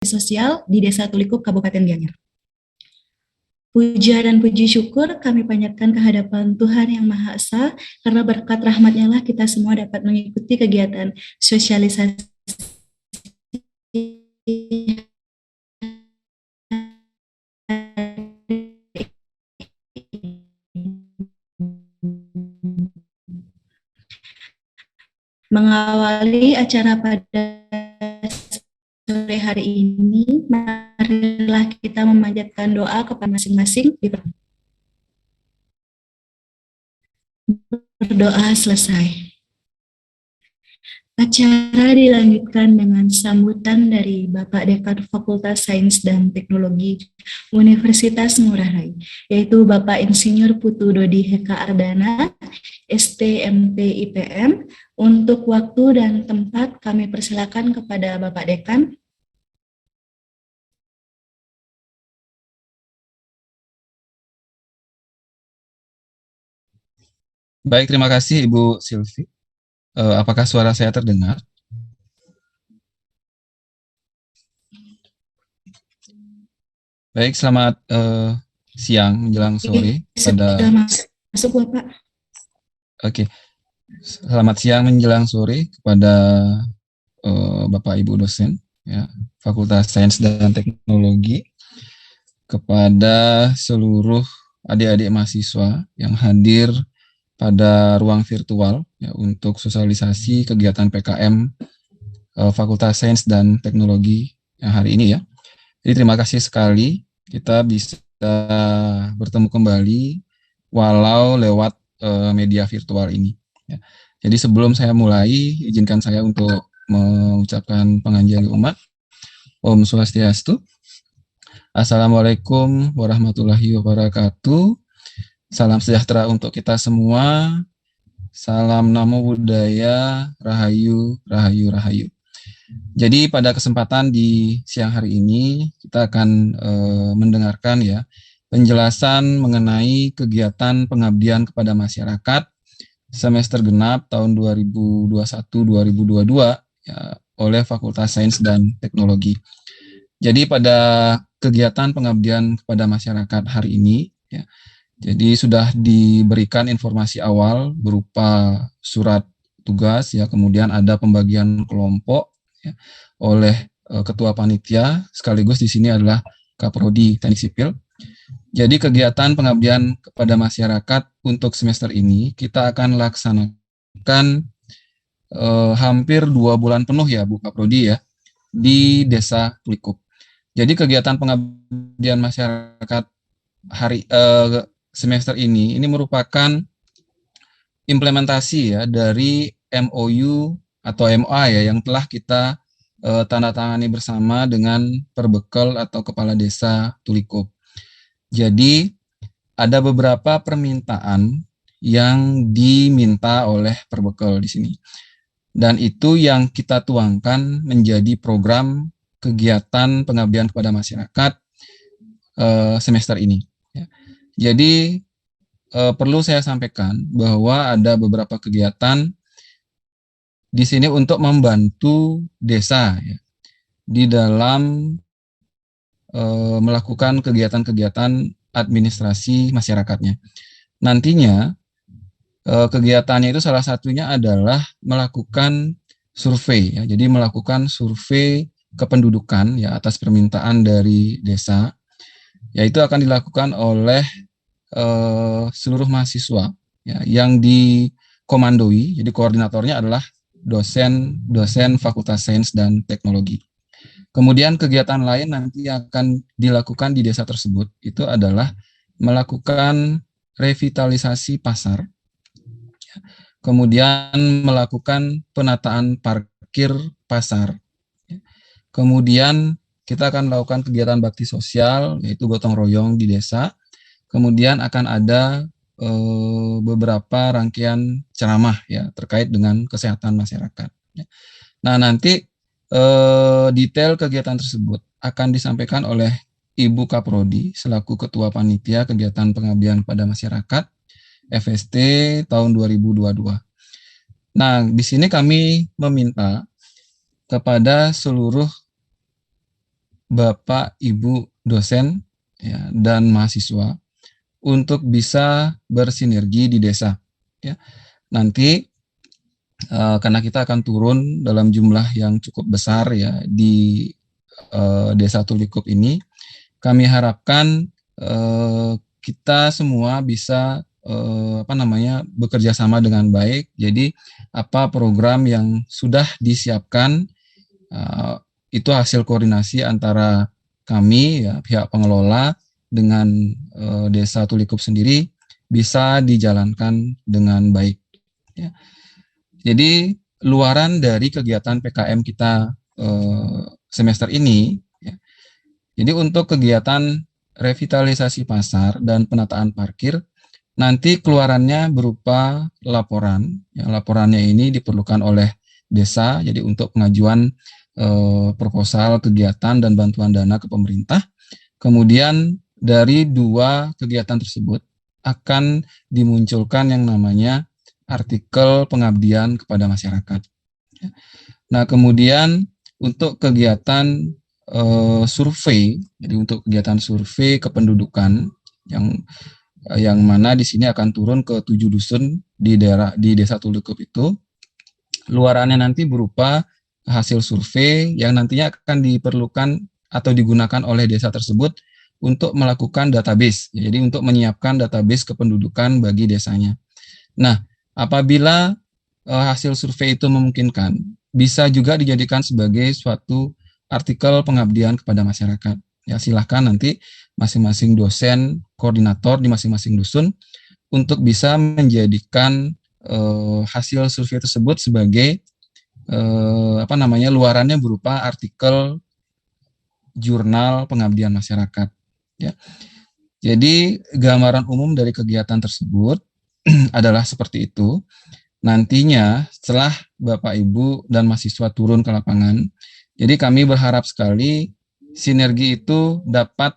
sosial di Desa Tulikup, Kabupaten Gianyar. Puja dan puji syukur kami panjatkan kehadapan Tuhan Yang Maha Esa, karena berkat rahmat-Nya lah kita semua dapat mengikuti kegiatan sosialisasi mengawali acara pada sore hari ini. Marilah kita memanjatkan doa kepada masing-masing. Berdoa selesai. Acara dilanjutkan dengan sambutan dari Bapak Dekan Fakultas Sains dan Teknologi Universitas Ngurah Rai, yaitu Bapak Insinyur Putu Dodi Heka Ardana, STMP IPM. Untuk waktu dan tempat kami persilakan kepada Bapak Dekan. Baik, terima kasih Ibu Silvi. Apakah suara saya terdengar? Baik, selamat siang menjelang sore pada. Sudah masuk Bapak. Oke, selamat siang menjelang sore kepada Bapak Ibu dosen ya, Fakultas Sains dan Teknologi, kepada seluruh adik-adik mahasiswa yang hadir pada ruang virtual ya, untuk sosialisasi kegiatan PKM Fakultas Sains dan Teknologi yang hari ini ya. Jadi terima kasih sekali kita bisa bertemu kembali walau lewat media virtual ini. Ya. Jadi sebelum saya mulai, izinkan saya untuk mengucapkan panganjali umat. Om Swastiastu. Assalamualaikum warahmatullahi wabarakatuh. Salam sejahtera untuk kita semua. Salam Namo Buddhaya, Rahayu, Rahayu, Rahayu. Jadi pada kesempatan di siang hari ini kita akan mendengarkan ya penjelasan mengenai kegiatan pengabdian kepada masyarakat semester genap tahun 2021-2022 ya, oleh Fakultas Sains dan Teknologi. Jadi pada kegiatan pengabdian kepada masyarakat hari ini ya, jadi sudah diberikan informasi awal berupa surat tugas ya, kemudian ada pembagian kelompok ya, oleh ketua panitia, sekaligus di sini adalah Kaprodi Teknik Sipil. Jadi kegiatan pengabdian kepada masyarakat untuk semester ini kita akan laksanakan hampir 2 bulan penuh ya Bu Kaprodi ya, di Desa Tulikup. Jadi kegiatan pengabdian masyarakat hari semester ini merupakan implementasi ya dari MOU atau MOA ya yang telah kita tanda tangani bersama dengan Perbekel atau Kepala Desa Tulikup. Jadi ada beberapa permintaan yang diminta oleh Perbekel di sini. Dan itu yang kita tuangkan menjadi program kegiatan pengabdian kepada masyarakat semester ini. Jadi perlu saya sampaikan bahwa ada beberapa kegiatan di sini untuk membantu desa ya, di dalam melakukan kegiatan-kegiatan administrasi masyarakatnya. Nantinya kegiatannya itu salah satunya adalah melakukan survei ya, jadi melakukan survei kependudukan ya atas permintaan dari desa, yaitu akan dilakukan oleh seluruh mahasiswa ya, yang dikomandoi, jadi koordinatornya adalah dosen Fakultas Sains dan Teknologi. Kemudian kegiatan lain nanti akan dilakukan di desa tersebut itu adalah melakukan revitalisasi pasar, kemudian melakukan penataan parkir pasar, kemudian kita akan melakukan kegiatan bakti sosial yaitu gotong royong di desa. Kemudian akan ada beberapa rangkaian ceramah ya terkait dengan kesehatan masyarakat. Nah nanti detail kegiatan tersebut akan disampaikan oleh Ibu Kaprodi selaku Ketua Panitia Kegiatan Pengabdian pada Masyarakat FST tahun 2022. Nah di sini kami meminta kepada seluruh Bapak, Ibu dosen ya, dan mahasiswa untuk bisa bersinergi di desa. Ya. Nanti karena kita akan turun dalam jumlah yang cukup besar ya di Desa Tulikup ini, kami harapkan kita semua bisa bekerja sama dengan baik. Jadi apa program yang sudah disiapkan uh, itu hasil koordinasi antara kami ya pihak pengelola dengan Desa Tulikup sendiri bisa dijalankan dengan baik. Ya. Jadi luaran dari kegiatan PKM kita semester ini, ya, jadi untuk kegiatan revitalisasi pasar dan penataan parkir, nanti keluarannya berupa laporan. Ya, laporannya ini diperlukan oleh desa, jadi untuk pengajuan proposal kegiatan dan bantuan dana ke pemerintah. Kemudian dari dua kegiatan tersebut akan dimunculkan yang namanya artikel pengabdian kepada masyarakat. Nah, kemudian untuk kegiatan survei, jadi untuk kegiatan survei kependudukan yang mana di sini akan turun ke 7 dusun di Desa Tulikup itu, luarannya nanti berupa hasil survei yang nantinya akan diperlukan atau digunakan oleh desa tersebut untuk melakukan database, jadi untuk menyiapkan database kependudukan bagi desanya. Nah, apabila hasil survei itu memungkinkan, bisa juga dijadikan sebagai suatu artikel pengabdian kepada masyarakat. Ya, silahkan nanti masing-masing dosen, koordinator di masing-masing dusun untuk bisa menjadikan hasil survei tersebut sebagai luarannya berupa artikel jurnal pengabdian masyarakat. Ya. Jadi gambaran umum dari kegiatan tersebut adalah seperti itu. Nantinya setelah Bapak Ibu dan mahasiswa turun ke lapangan, jadi kami berharap sekali sinergi itu dapat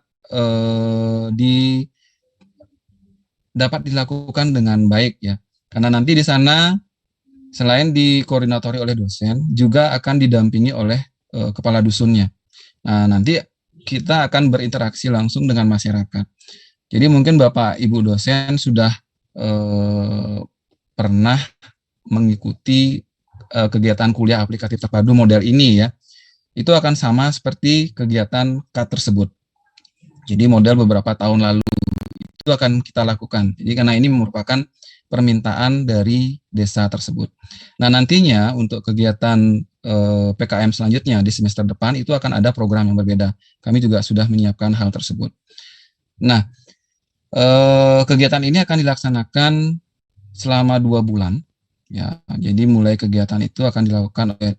dilakukan dengan baik ya. Karena nanti di sana selain dikoordinatori oleh dosen, juga akan didampingi oleh kepala dusunnya. Nah, nanti kita akan berinteraksi langsung dengan masyarakat. Jadi mungkin Bapak Ibu dosen sudah pernah mengikuti kegiatan kuliah aplikatif terpadu model ini ya. Itu akan sama seperti kegiatan KAT tersebut. Jadi model beberapa tahun lalu itu akan kita lakukan. Jadi karena ini merupakan permintaan dari desa tersebut. Nah, nantinya untuk kegiatan PKM selanjutnya di semester depan itu akan ada program yang berbeda. Kami juga sudah menyiapkan hal tersebut. Nah, kegiatan ini akan dilaksanakan selama 2 bulan. Ya, jadi mulai kegiatan itu akan dilakukan oleh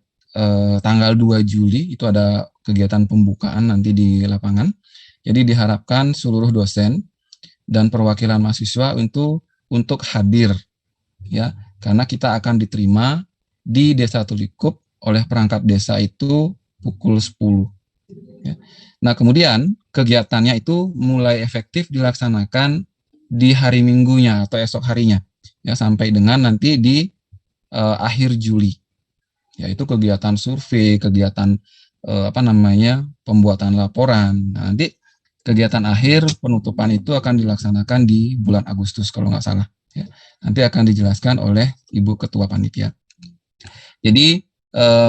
tanggal 2 Juli itu ada kegiatan pembukaan nanti di lapangan. Jadi diharapkan seluruh dosen dan perwakilan mahasiswa untuk hadir ya, karena kita akan diterima di Desa Tulikup oleh perangkat desa itu pukul 10. Ya. Nah, kemudian kegiatannya itu mulai efektif dilaksanakan di hari Minggunya atau esok harinya ya, sampai dengan nanti di akhir Juli. Yaitu kegiatan survei, kegiatan pembuatan laporan. Nah, nanti kegiatan akhir penutupan itu akan dilaksanakan di bulan Agustus kalau nggak salah. Ya. Nanti akan dijelaskan oleh Ibu Ketua Panitia. Jadi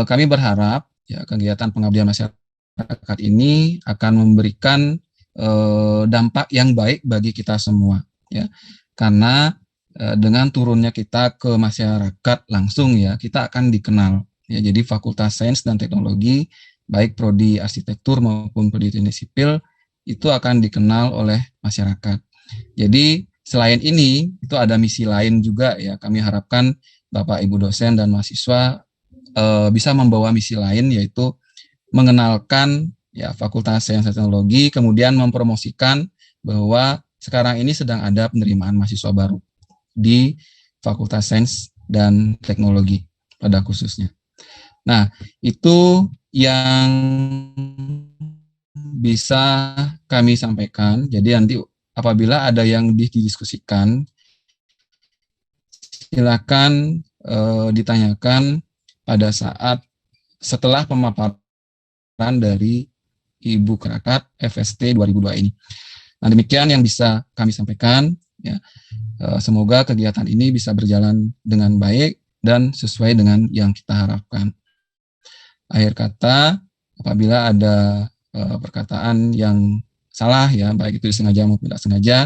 kami berharap ya kegiatan pengabdian masyarakat ini akan memberikan dampak yang baik bagi kita semua. Ya. Karena dengan turunnya kita ke masyarakat langsung ya, kita akan dikenal. Ya, jadi Fakultas Sains dan Teknologi, baik prodi arsitektur maupun prodi teknik sipil, itu akan dikenal oleh masyarakat. Jadi selain ini, itu ada misi lain juga ya. Kami harapkan Bapak Ibu dosen dan mahasiswa bisa membawa misi lain, yaitu mengenalkan ya Fakultas Sains dan Teknologi, kemudian mempromosikan bahwa sekarang ini sedang ada penerimaan mahasiswa baru di Fakultas Sains dan Teknologi pada khususnya. Nah, itu yang bisa kami sampaikan. Jadi nanti apabila ada yang didiskusikan, silakan ditanyakan pada saat setelah pemaparan dari Ibu Karakat FST 2002 ini. Nah, demikian yang bisa kami sampaikan. Ya. Semoga kegiatan ini bisa berjalan dengan baik dan sesuai dengan yang kita harapkan. Akhir kata, apabila ada perkataan yang salah, ya baik itu disengaja maupun tidak sengaja,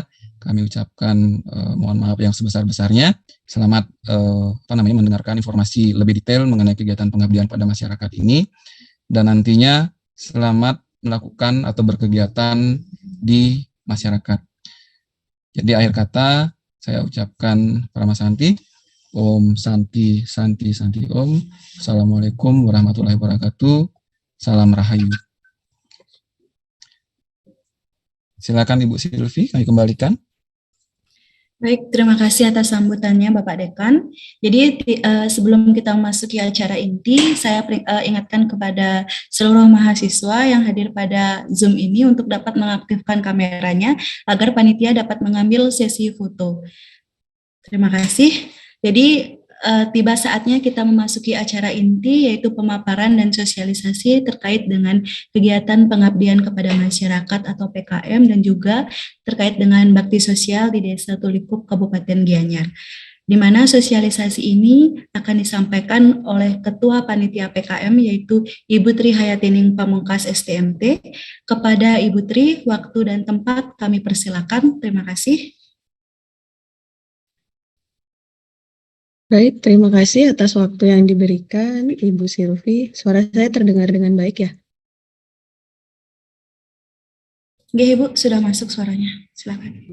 kami ucapkan mohon maaf yang sebesar-besarnya. Selamat mendengarkan informasi lebih detail mengenai kegiatan pengabdian pada masyarakat ini, dan nantinya selamat melakukan atau berkegiatan di masyarakat. Jadi akhir kata saya ucapkan Parama Santi, Om Santi Santi Santi Om. Assalamualaikum warahmatullahi wabarakatuh. Salam Rahayu. Silakan Ibu Silvi, kami kembalikan. Baik, terima kasih atas sambutannya Bapak Dekan. Jadi sebelum kita memasuki acara inti, saya ingatkan kepada seluruh mahasiswa yang hadir pada Zoom ini untuk dapat mengaktifkan kameranya agar panitia dapat mengambil sesi foto. Terima kasih. Jadi tiba saatnya kita memasuki acara inti, yaitu pemaparan dan sosialisasi terkait dengan kegiatan pengabdian kepada masyarakat atau PKM dan juga terkait dengan bakti sosial di Desa Tulikup, Kabupaten Gianyar. Di mana sosialisasi ini akan disampaikan oleh Ketua Panitia PKM yaitu Ibu Tri Hayatining Pamungkas STMT. Kepada Ibu Tri, waktu dan tempat kami persilakan. Terima kasih. Baik, terima kasih atas waktu yang diberikan Ibu Silvi. Suara saya terdengar dengan baik ya? Oke, Ibu, sudah masuk suaranya. Silakan.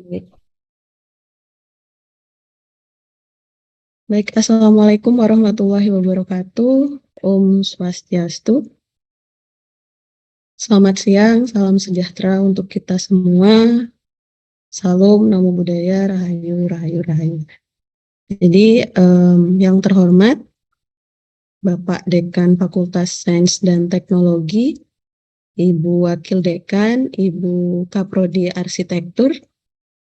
Baik, Assalamualaikum warahmatullahi wabarakatuh. Om Swastiastu. Selamat siang, salam sejahtera untuk kita semua. Salam, Namo Buddhaya, Rahayu, Rahayu, Rahayu. Jadi yang terhormat Bapak Dekan Fakultas Sains dan Teknologi, Ibu Wakil Dekan, Ibu Kaprodi Arsitektur,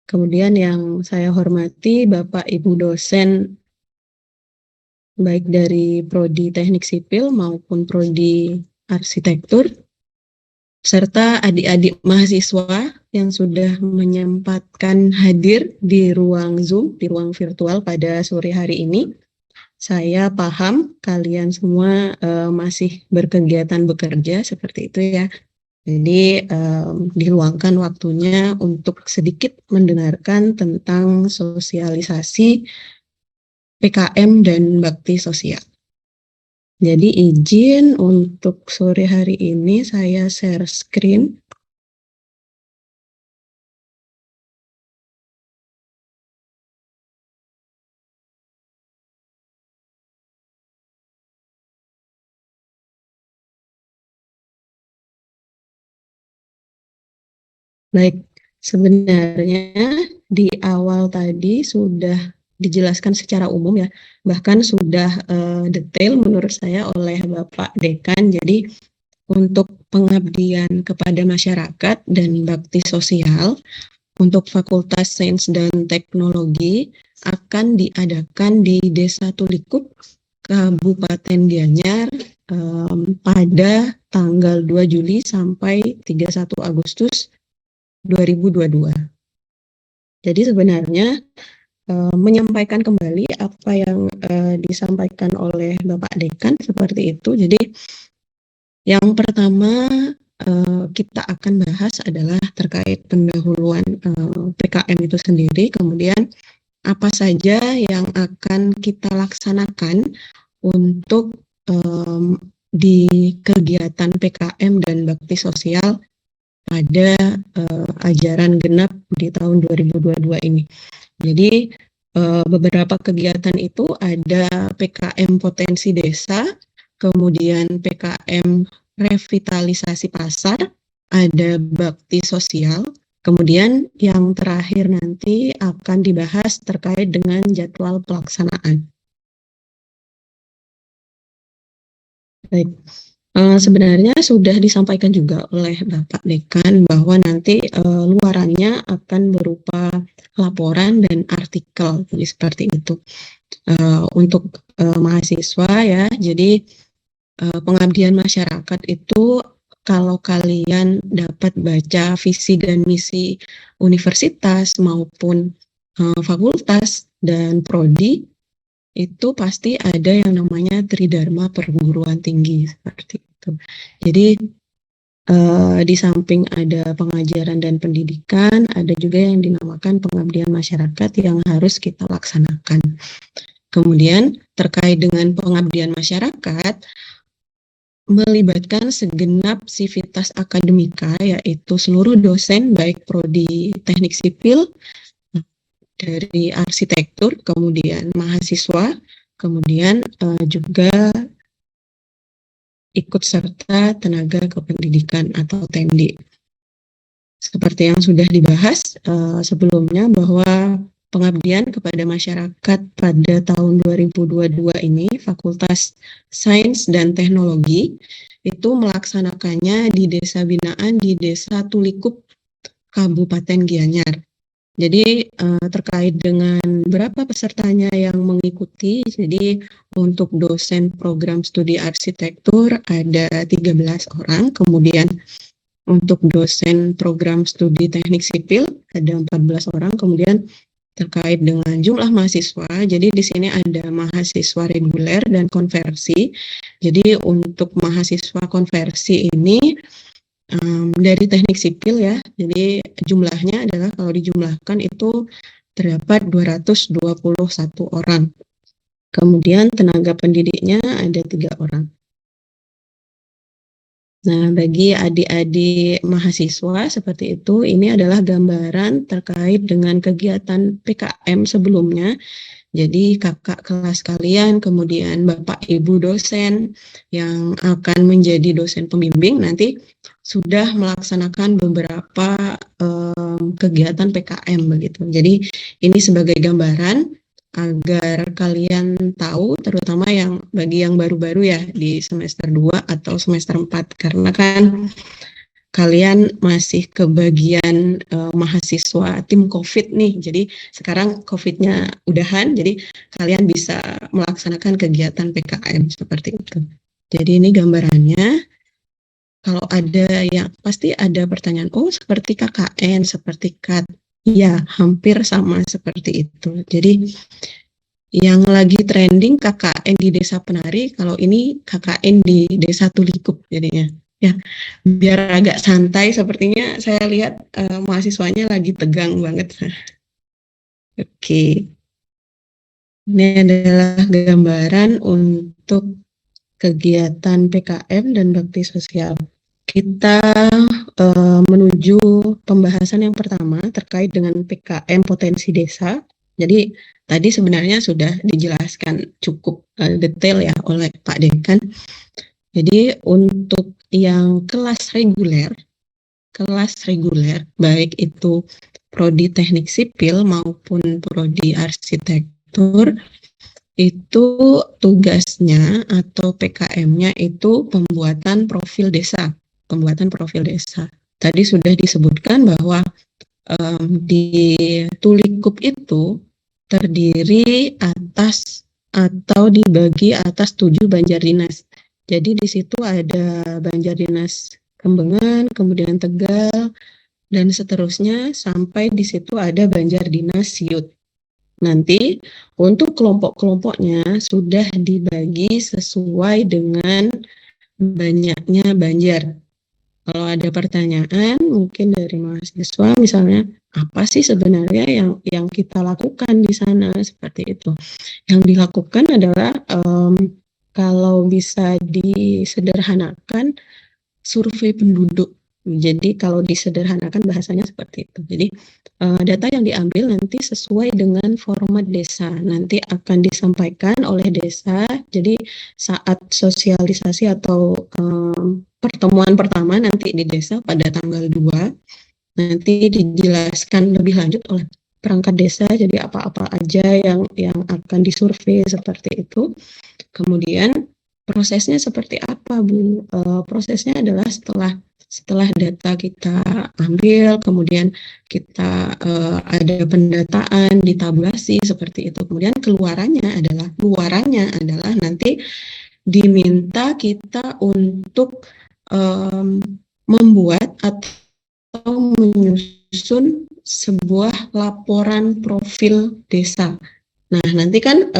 kemudian yang saya hormati Bapak Ibu dosen baik dari Prodi Teknik Sipil maupun Prodi Arsitektur, serta adik-adik mahasiswa yang sudah menyempatkan hadir di ruang Zoom, di ruang virtual pada sore hari ini. Saya paham kalian semua masih berkegiatan bekerja seperti itu ya. Jadi diluangkan waktunya untuk sedikit mendengarkan tentang sosialisasi PKM dan bakti sosial. Jadi izin untuk sore hari ini saya share screen. Baik, sebenarnya di awal tadi sudah dijelaskan secara umum ya, bahkan sudah detail menurut saya oleh Bapak Dekan. Jadi untuk pengabdian kepada masyarakat dan bakti sosial untuk Fakultas Sains dan Teknologi akan diadakan di Desa Tulikup, Kabupaten Gianyar pada tanggal 2 Juli sampai 31 Agustus 2022. Jadi sebenarnya menyampaikan kembali apa yang disampaikan oleh Bapak Dekan seperti itu. Jadi yang pertama kita akan bahas adalah terkait pendahuluan PKM itu sendiri, kemudian apa saja yang akan kita laksanakan untuk di kegiatan PKM dan bakti sosial pada ajaran genap di tahun 2022 ini. Jadi beberapa kegiatan itu ada PKM Potensi Desa, kemudian PKM Revitalisasi Pasar, ada bakti sosial, kemudian yang terakhir nanti akan dibahas terkait dengan jadwal pelaksanaan. Baik. Sebenarnya sudah disampaikan juga oleh Bapak Dekan bahwa nanti luarannya akan berupa laporan dan artikel, jadi seperti itu. Untuk mahasiswa ya, jadi pengabdian masyarakat itu kalau kalian dapat baca visi dan misi universitas maupun fakultas dan prodi, itu pasti ada yang namanya Tridharma perguruan tinggi seperti itu. Jadi di samping ada pengajaran dan pendidikan, ada juga yang dinamakan pengabdian masyarakat yang harus kita laksanakan. Kemudian terkait dengan pengabdian masyarakat, melibatkan segenap sivitas akademika, yaitu seluruh dosen baik prodi teknik sipil, dari arsitektur, kemudian mahasiswa, kemudian juga ikut serta tenaga kependidikan atau TENDI. Seperti yang sudah dibahas sebelumnya bahwa pengabdian kepada masyarakat pada tahun 2022 ini Fakultas Sains dan Teknologi itu melaksanakannya di Desa Binaan di Desa Tulikup, Kabupaten Gianyar. Jadi terkait dengan berapa pesertanya yang mengikuti, jadi untuk dosen program studi arsitektur ada 13 orang, kemudian untuk dosen program studi teknik sipil ada 14 orang, kemudian terkait dengan jumlah mahasiswa, jadi di sini ada mahasiswa reguler dan konversi. Jadi untuk mahasiswa konversi ini dari teknik sipil ya, jadi jumlahnya adalah kalau dijumlahkan itu terdapat 221 orang. Kemudian tenaga pendidiknya ada 3 orang. Nah, bagi adik-adik mahasiswa seperti itu, ini adalah gambaran terkait dengan kegiatan PKM sebelumnya. Jadi kakak kelas kalian, kemudian bapak ibu dosen yang akan menjadi dosen pembimbing nanti sudah melaksanakan beberapa kegiatan PKM begitu. Jadi ini sebagai gambaran agar kalian tahu, terutama yang bagi yang baru-baru ya di semester 2 atau semester 4, karena kan kalian masih kebagian mahasiswa tim COVID nih, jadi sekarang COVID-nya udahan, jadi kalian bisa melaksanakan kegiatan PKM seperti itu. Jadi ini gambarannya. Kalau ada yang pasti ada pertanyaan, oh seperti KKN, seperti KAT, ya hampir sama seperti itu. Jadi yang lagi trending KKN di Desa Penari, kalau ini KKN di Desa Tulikup jadinya. Ya, biar agak santai sepertinya saya lihat mahasiswanya lagi tegang banget. Oke. Ini adalah gambaran untuk kegiatan PKM dan bakti sosial. Kita menuju pembahasan yang pertama terkait dengan PKM potensi desa. Jadi tadi sebenarnya sudah dijelaskan cukup detail ya oleh Pak Dekan. Jadi untuk yang kelas reguler baik itu prodi teknik sipil maupun prodi arsitektur, itu tugasnya atau PKM-nya itu pembuatan profil desa. Tadi sudah disebutkan bahwa di Tulikup itu terdiri atas atau dibagi atas 7 banjar dinas. Jadi di situ ada Banjar Dinas Kembengan, kemudian Tegal, dan seterusnya sampai di situ ada Banjar Dinas Siut. Nanti untuk kelompok-kelompoknya sudah dibagi sesuai dengan banyaknya banjar. Kalau ada pertanyaan mungkin dari mahasiswa misalnya, apa sih sebenarnya yang kita lakukan di sana seperti itu. Yang dilakukan adalah kalau bisa disederhanakan survei penduduk. Jadi kalau disederhanakan bahasanya seperti itu. Jadi data yang diambil nanti sesuai dengan format desa. Nanti akan disampaikan oleh desa. Jadi saat sosialisasi atau pertemuan pertama nanti di desa pada tanggal 2, nanti dijelaskan lebih lanjut oleh perangkat desa. Jadi apa-apa aja yang akan disurvei seperti itu. Kemudian prosesnya seperti apa, Bu? Prosesnya adalah setelah data kita ambil, kemudian kita ada pendataan, ditabulasi seperti itu. Kemudian luarannya adalah nanti diminta kita untuk membuat atau menyusun sebuah laporan profil desa. Nah, nanti kan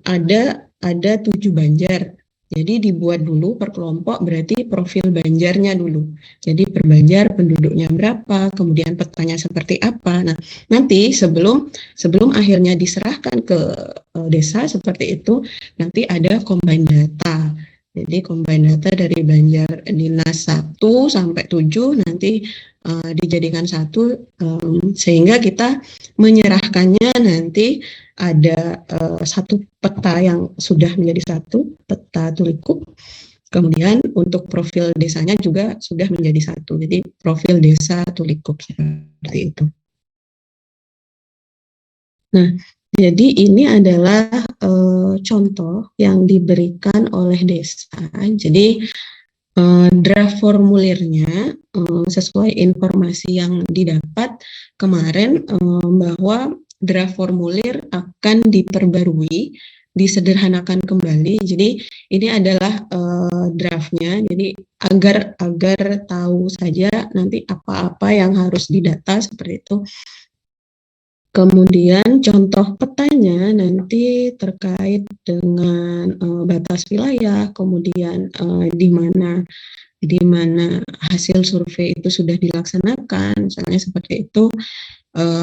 ada 7 Banjar. Jadi dibuat dulu per kelompok, berarti profil Banjarnya dulu. Jadi per Banjar penduduknya berapa, kemudian petanya seperti apa. Nah, nanti sebelum akhirnya diserahkan ke desa seperti itu, nanti ada combine data. Jadi combine data dari Banjar Dinas 1 sampai 7 nanti dijadikan satu, sehingga kita menyerahkannya nanti ada satu peta yang sudah menjadi satu, peta Tulikuk. Kemudian untuk profil desanya juga sudah menjadi satu. Jadi profil desa Tulikuk seperti itu. Nah, jadi ini adalah contoh yang diberikan oleh desa. Jadi draft formulirnya sesuai informasi yang didapat kemarin, bahwa draft formulir akan diperbarui, disederhanakan kembali. Jadi ini adalah draftnya. Jadi agar tahu saja nanti apa-apa yang harus didata seperti itu. Kemudian contoh petanya nanti terkait dengan batas wilayah, kemudian di mana hasil survei itu sudah dilaksanakan, misalnya seperti itu,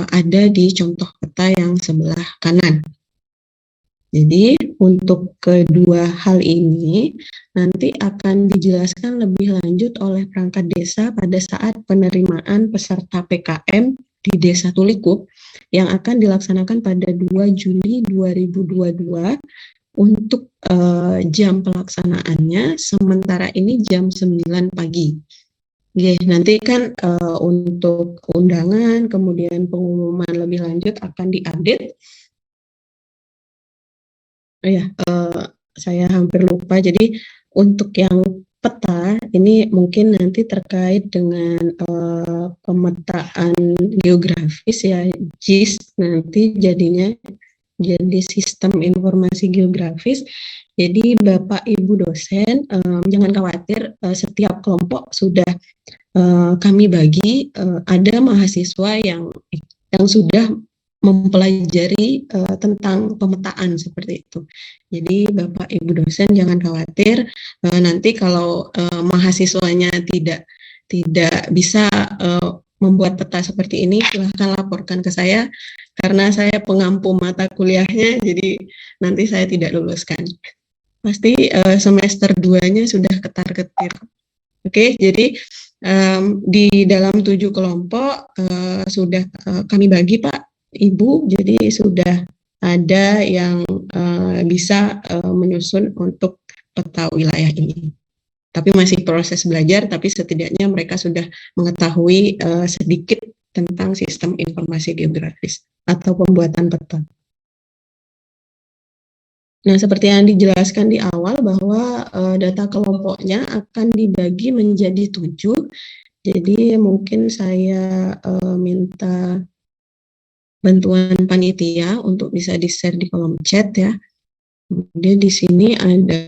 ada di contoh peta yang sebelah kanan. Jadi untuk kedua hal ini nanti akan dijelaskan lebih lanjut oleh perangkat desa pada saat penerimaan peserta PKM di Desa Tulikuk yang akan dilaksanakan pada 2 Juli 2022 untuk jam pelaksanaannya sementara ini jam 9 pagi. Oke, nanti kan untuk undangan kemudian pengumuman lebih lanjut akan diupdate. Saya hampir lupa. Jadi untuk yang peta ini mungkin nanti terkait dengan pemetaan geografis ya, JIS nanti jadinya jadi sistem informasi geografis. Jadi Bapak Ibu dosen jangan khawatir, setiap kelompok sudah kami bagi, ada mahasiswa yang sudah mempelajari tentang pemetaan seperti itu. Jadi Bapak Ibu dosen jangan khawatir, nanti kalau mahasiswanya tidak bisa membuat peta seperti ini, silahkan laporkan ke saya karena saya pengampu mata kuliahnya, jadi nanti saya tidak luluskan. Pasti semester 2-nya sudah ketar-ketir. Oke, jadi di dalam 7 kelompok sudah kami bagi Pak Ibu, jadi sudah ada yang bisa menyusun untuk peta wilayah ini. Tapi masih proses belajar, tapi setidaknya mereka sudah mengetahui sedikit tentang sistem informasi geografis atau pembuatan peta. Nah, seperti yang dijelaskan di awal bahwa data kelompoknya akan dibagi menjadi 7. Jadi mungkin saya minta bantuan panitia untuk bisa di-share di kolom chat ya. Kemudian di sini ada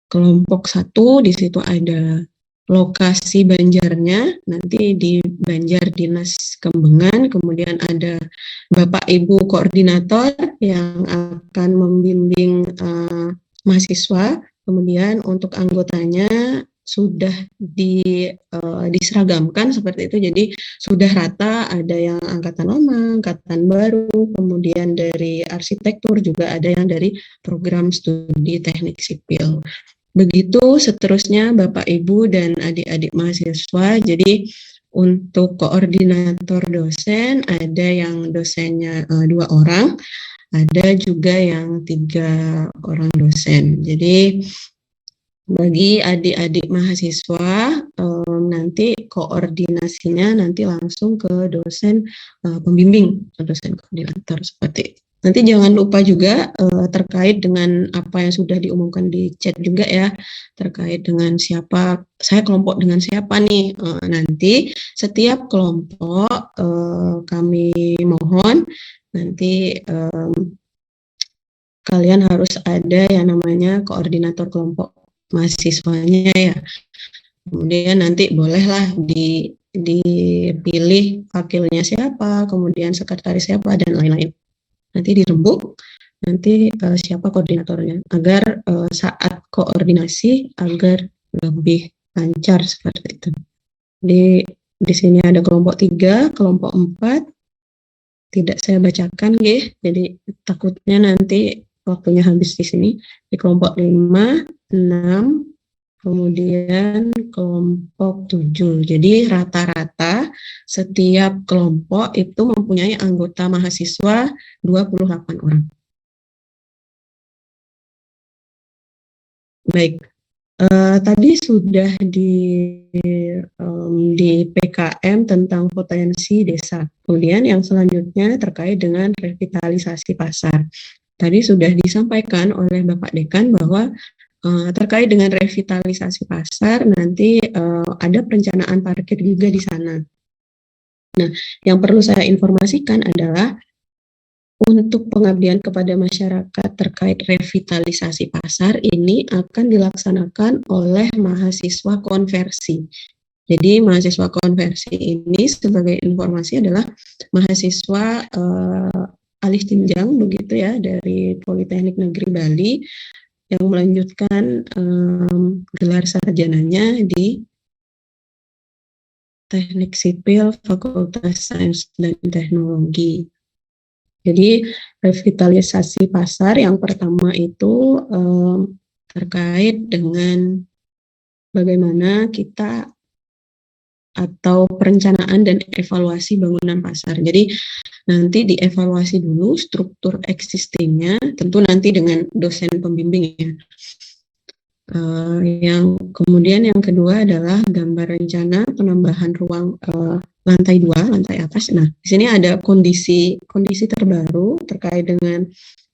kelompok 1, di situ ada lokasi Banjarnya, nanti di Banjar Dinas Kembangan, kemudian ada Bapak Ibu koordinator yang akan membimbing mahasiswa, kemudian untuk anggotanya sudah diseragamkan seperti itu, jadi sudah rata, ada yang angkatan lama, angkatan baru, kemudian dari arsitektur juga ada yang dari program studi teknik sipil. Begitu seterusnya Bapak Ibu dan adik-adik mahasiswa. Jadi untuk koordinator dosen ada yang dosennya 2 orang, ada juga yang 3 orang dosen. Jadi bagi adik-adik mahasiswa nanti koordinasinya nanti langsung ke dosen pembimbing, dosen koordinator seperti itu. Nanti jangan lupa juga terkait dengan apa yang sudah diumumkan di chat juga ya, terkait dengan siapa, saya kelompok dengan siapa nih. Nanti setiap kelompok kami mohon nanti kalian harus ada yang namanya koordinator kelompok. mahasiswanya ya. Kemudian nanti bolehlah dipilih wakilnya siapa, kemudian sekretaris siapa, dan lain-lain. Nanti dirembuk, nanti siapa koordinatornya, agar saat koordinasi agar lebih lancar seperti itu. Di sini ada kelompok 3, kelompok 4, tidak saya bacakan, jadi takutnya nanti waktunya habis di sini. Di kelompok 5, 6, kemudian kelompok 7. Jadi rata-rata setiap kelompok itu mempunyai anggota mahasiswa 28 orang. Baik, tadi sudah di PKM tentang potensi desa. Kemudian yang selanjutnya terkait dengan revitalisasi pasar. Tadi sudah disampaikan oleh Bapak Dekan bahwa terkait dengan revitalisasi pasar nanti ada perencanaan parkir juga di sana. Nah, yang perlu saya informasikan adalah untuk pengabdian kepada masyarakat terkait revitalisasi pasar ini akan dilaksanakan oleh mahasiswa konversi. Jadi mahasiswa konversi ini sebagai informasi adalah mahasiswa alih jenjang begitu ya dari Politeknik Negeri Bali yang melanjutkan gelar sarjananya di Teknik Sipil Fakultas Sains dan Teknologi. Jadi revitalisasi pasar yang pertama itu terkait dengan bagaimana kita atau perencanaan dan evaluasi bangunan pasar. Jadi nanti dievaluasi dulu struktur existingnya, tentu nanti dengan dosen pembimbing ya. Kemudian yang kedua adalah gambar rencana penambahan ruang lantai 2, lantai atas. Nah, di sini ada kondisi terbaru terkait dengan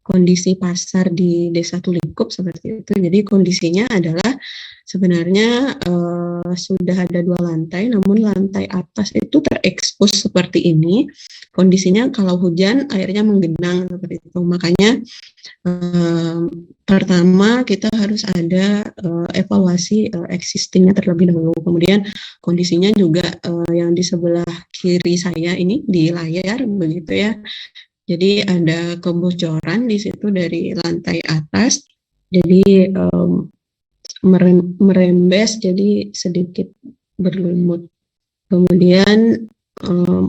kondisi pasar di Desa Tulikup seperti itu. Jadi kondisinya adalah sebenarnya sudah ada 2 lantai, namun lantai atas itu terekspos seperti ini. Kondisinya kalau hujan airnya menggenang seperti itu. Makanya pertama kita harus ada evaluasi existingnya terlebih dahulu. Kemudian kondisinya juga yang di sebelah kiri saya ini di layar begitu ya. Jadi ada kebocoran di situ dari lantai atas. Jadi merembes jadi sedikit berlumut. Kemudian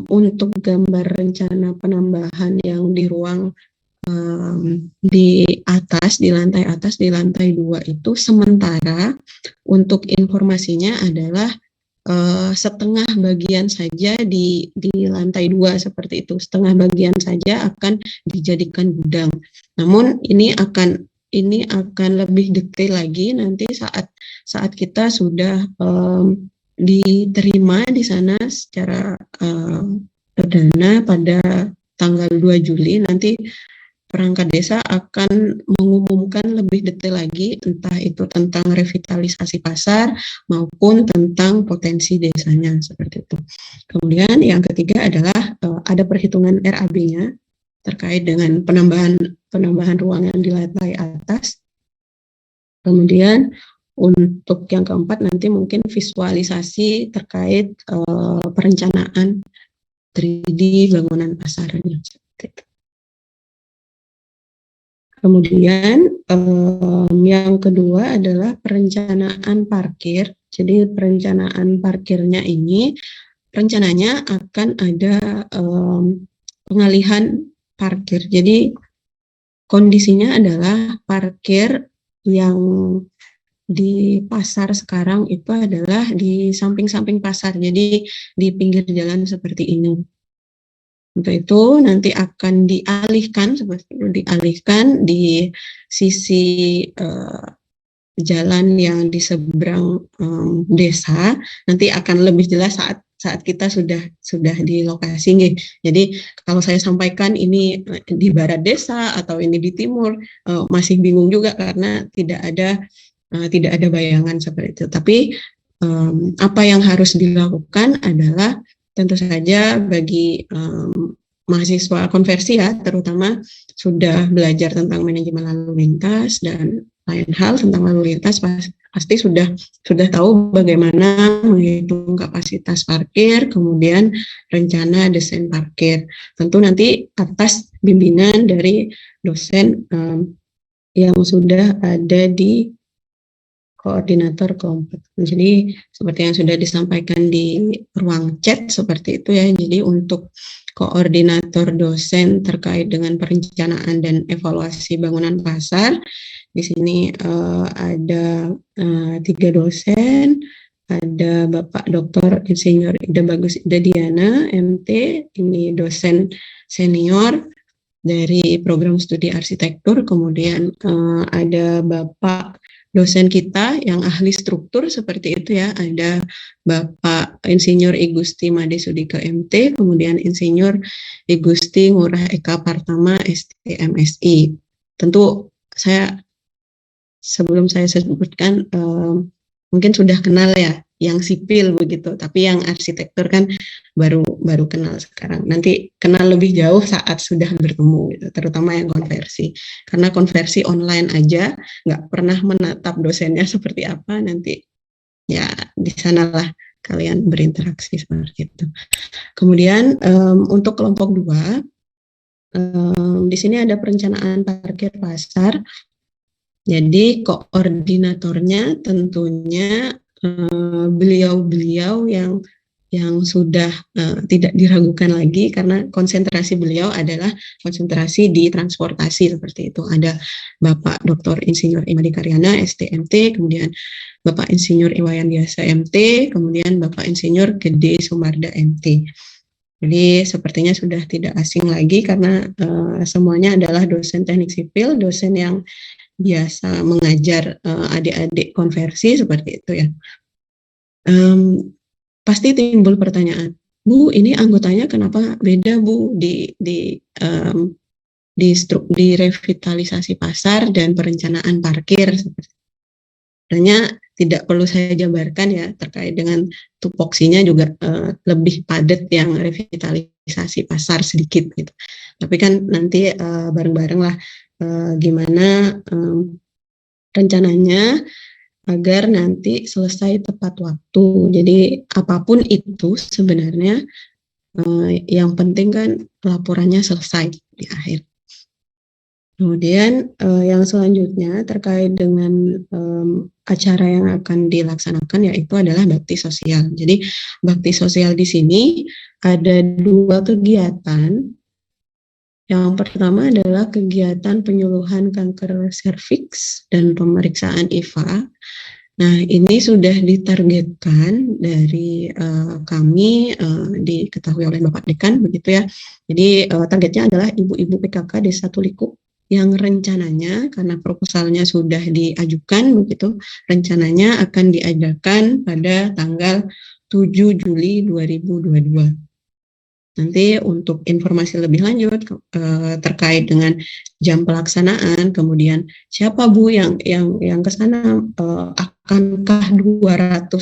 untuk gambar rencana penambahan yang di ruang di atas, di lantai atas, di lantai 2 itu sementara untuk informasinya adalah setengah bagian saja di lantai 2 seperti itu, setengah bagian saja akan dijadikan gudang. Namun ini akan lebih detail lagi nanti saat kita sudah diterima di sana secara perdana pada tanggal 2 Juli nanti perangkat desa akan mengumumkan lebih detail lagi, entah itu tentang revitalisasi pasar maupun tentang potensi desanya seperti itu. Kemudian yang ketiga adalah ada perhitungan RAB-nya terkait dengan penambahan ruang yang di lantai atas. Kemudian untuk yang keempat nanti mungkin visualisasi terkait perencanaan 3D bangunan pasarnya seperti itu. Kemudian yang kedua adalah perencanaan parkir. Jadi perencanaan parkirnya ini rencananya akan ada pengalihan parkir. Jadi kondisinya adalah parkir yang di pasar sekarang itu adalah di samping-samping pasar. Jadi di pinggir jalan seperti ini. Untuk itu nanti akan dialihkan di sisi jalan yang di seberang desa. Nanti akan lebih jelas saat kita sudah di lokasi nih. Jadi kalau saya sampaikan ini di barat desa atau ini di timur masih bingung juga karena tidak ada bayangan seperti itu. Tapi apa yang harus dilakukan adalah tentu saja bagi mahasiswa konversi ya, terutama sudah belajar tentang manajemen lalu lintas dan lain hal tentang lalu lintas, pasti sudah tahu bagaimana menghitung kapasitas parkir, kemudian rencana desain parkir. Tentu nanti atas bimbingan dari dosen yang sudah ada di koordinator kelompok. Jadi seperti yang sudah disampaikan di ruang chat seperti itu ya. Jadi untuk koordinator dosen terkait dengan perencanaan dan evaluasi bangunan pasar, di sini ada 3 dosen, ada Bapak Dr. Insinyur Ida Bagus Ida Diana, MT, ini dosen senior dari program studi arsitektur, kemudian ada Bapak dosen kita yang ahli struktur seperti itu ya, ada Bapak Insinyur Igusti Made Sudika MT, kemudian Insinyur Igusti Ngurah Eka Partama STMSI. Tentu sebelum saya sebutkan mungkin sudah kenal ya yang sipil begitu, tapi yang arsitektur kan baru kenal sekarang. Nanti kenal lebih jauh saat sudah bertemu gitu, terutama yang konversi. Karena konversi online aja nggak pernah menatap dosennya seperti apa, nanti ya di sanalah kalian berinteraksi seperti itu. Kemudian untuk kelompok 2 di sini ada perencanaan parkir pasar. Jadi koordinatornya tentunya beliau-beliau yang sudah tidak diragukan lagi, karena konsentrasi beliau adalah konsentrasi di transportasi seperti itu. Ada Bapak Dr. Insinyur Imadi Karyana STMT, kemudian Bapak Insinyur Iwayan Biasa MT, kemudian Bapak Insinyur Gede Sumarda MT. Jadi sepertinya sudah tidak asing lagi karena semuanya adalah dosen teknik sipil, dosen yang biasa mengajar adik-adik konversi seperti itu ya. Pasti timbul pertanyaan, Bu, ini anggotanya kenapa beda Bu di revitalisasi pasar dan perencanaan parkir? Sebenarnya tidak perlu saya jabarkan ya, terkait dengan tupoksinya juga lebih padat yang revitalisasi pasar sedikit gitu. Tapi kan nanti bareng-bareng lah gimana rencananya agar nanti selesai tepat waktu. Jadi apapun itu sebenarnya yang penting kan laporannya selesai di akhir. Kemudian yang selanjutnya terkait dengan acara yang akan dilaksanakan, yaitu adalah bakti sosial. Jadi bakti sosial di sini ada 2 kegiatan. Yang pertama adalah kegiatan penyuluhan kanker serviks dan pemeriksaan IVA. Nah, ini sudah ditargetkan dari kami, diketahui oleh Bapak Dekan, begitu ya. Jadi targetnya adalah ibu-ibu PKK Desa Tulikuk yang rencananya, karena proposalnya sudah diajukan, begitu, rencananya akan diadakan pada tanggal 7 Juli 2022. Nanti untuk informasi lebih lanjut terkait dengan jam pelaksanaan, kemudian siapa Bu yang ke sana, akankah 221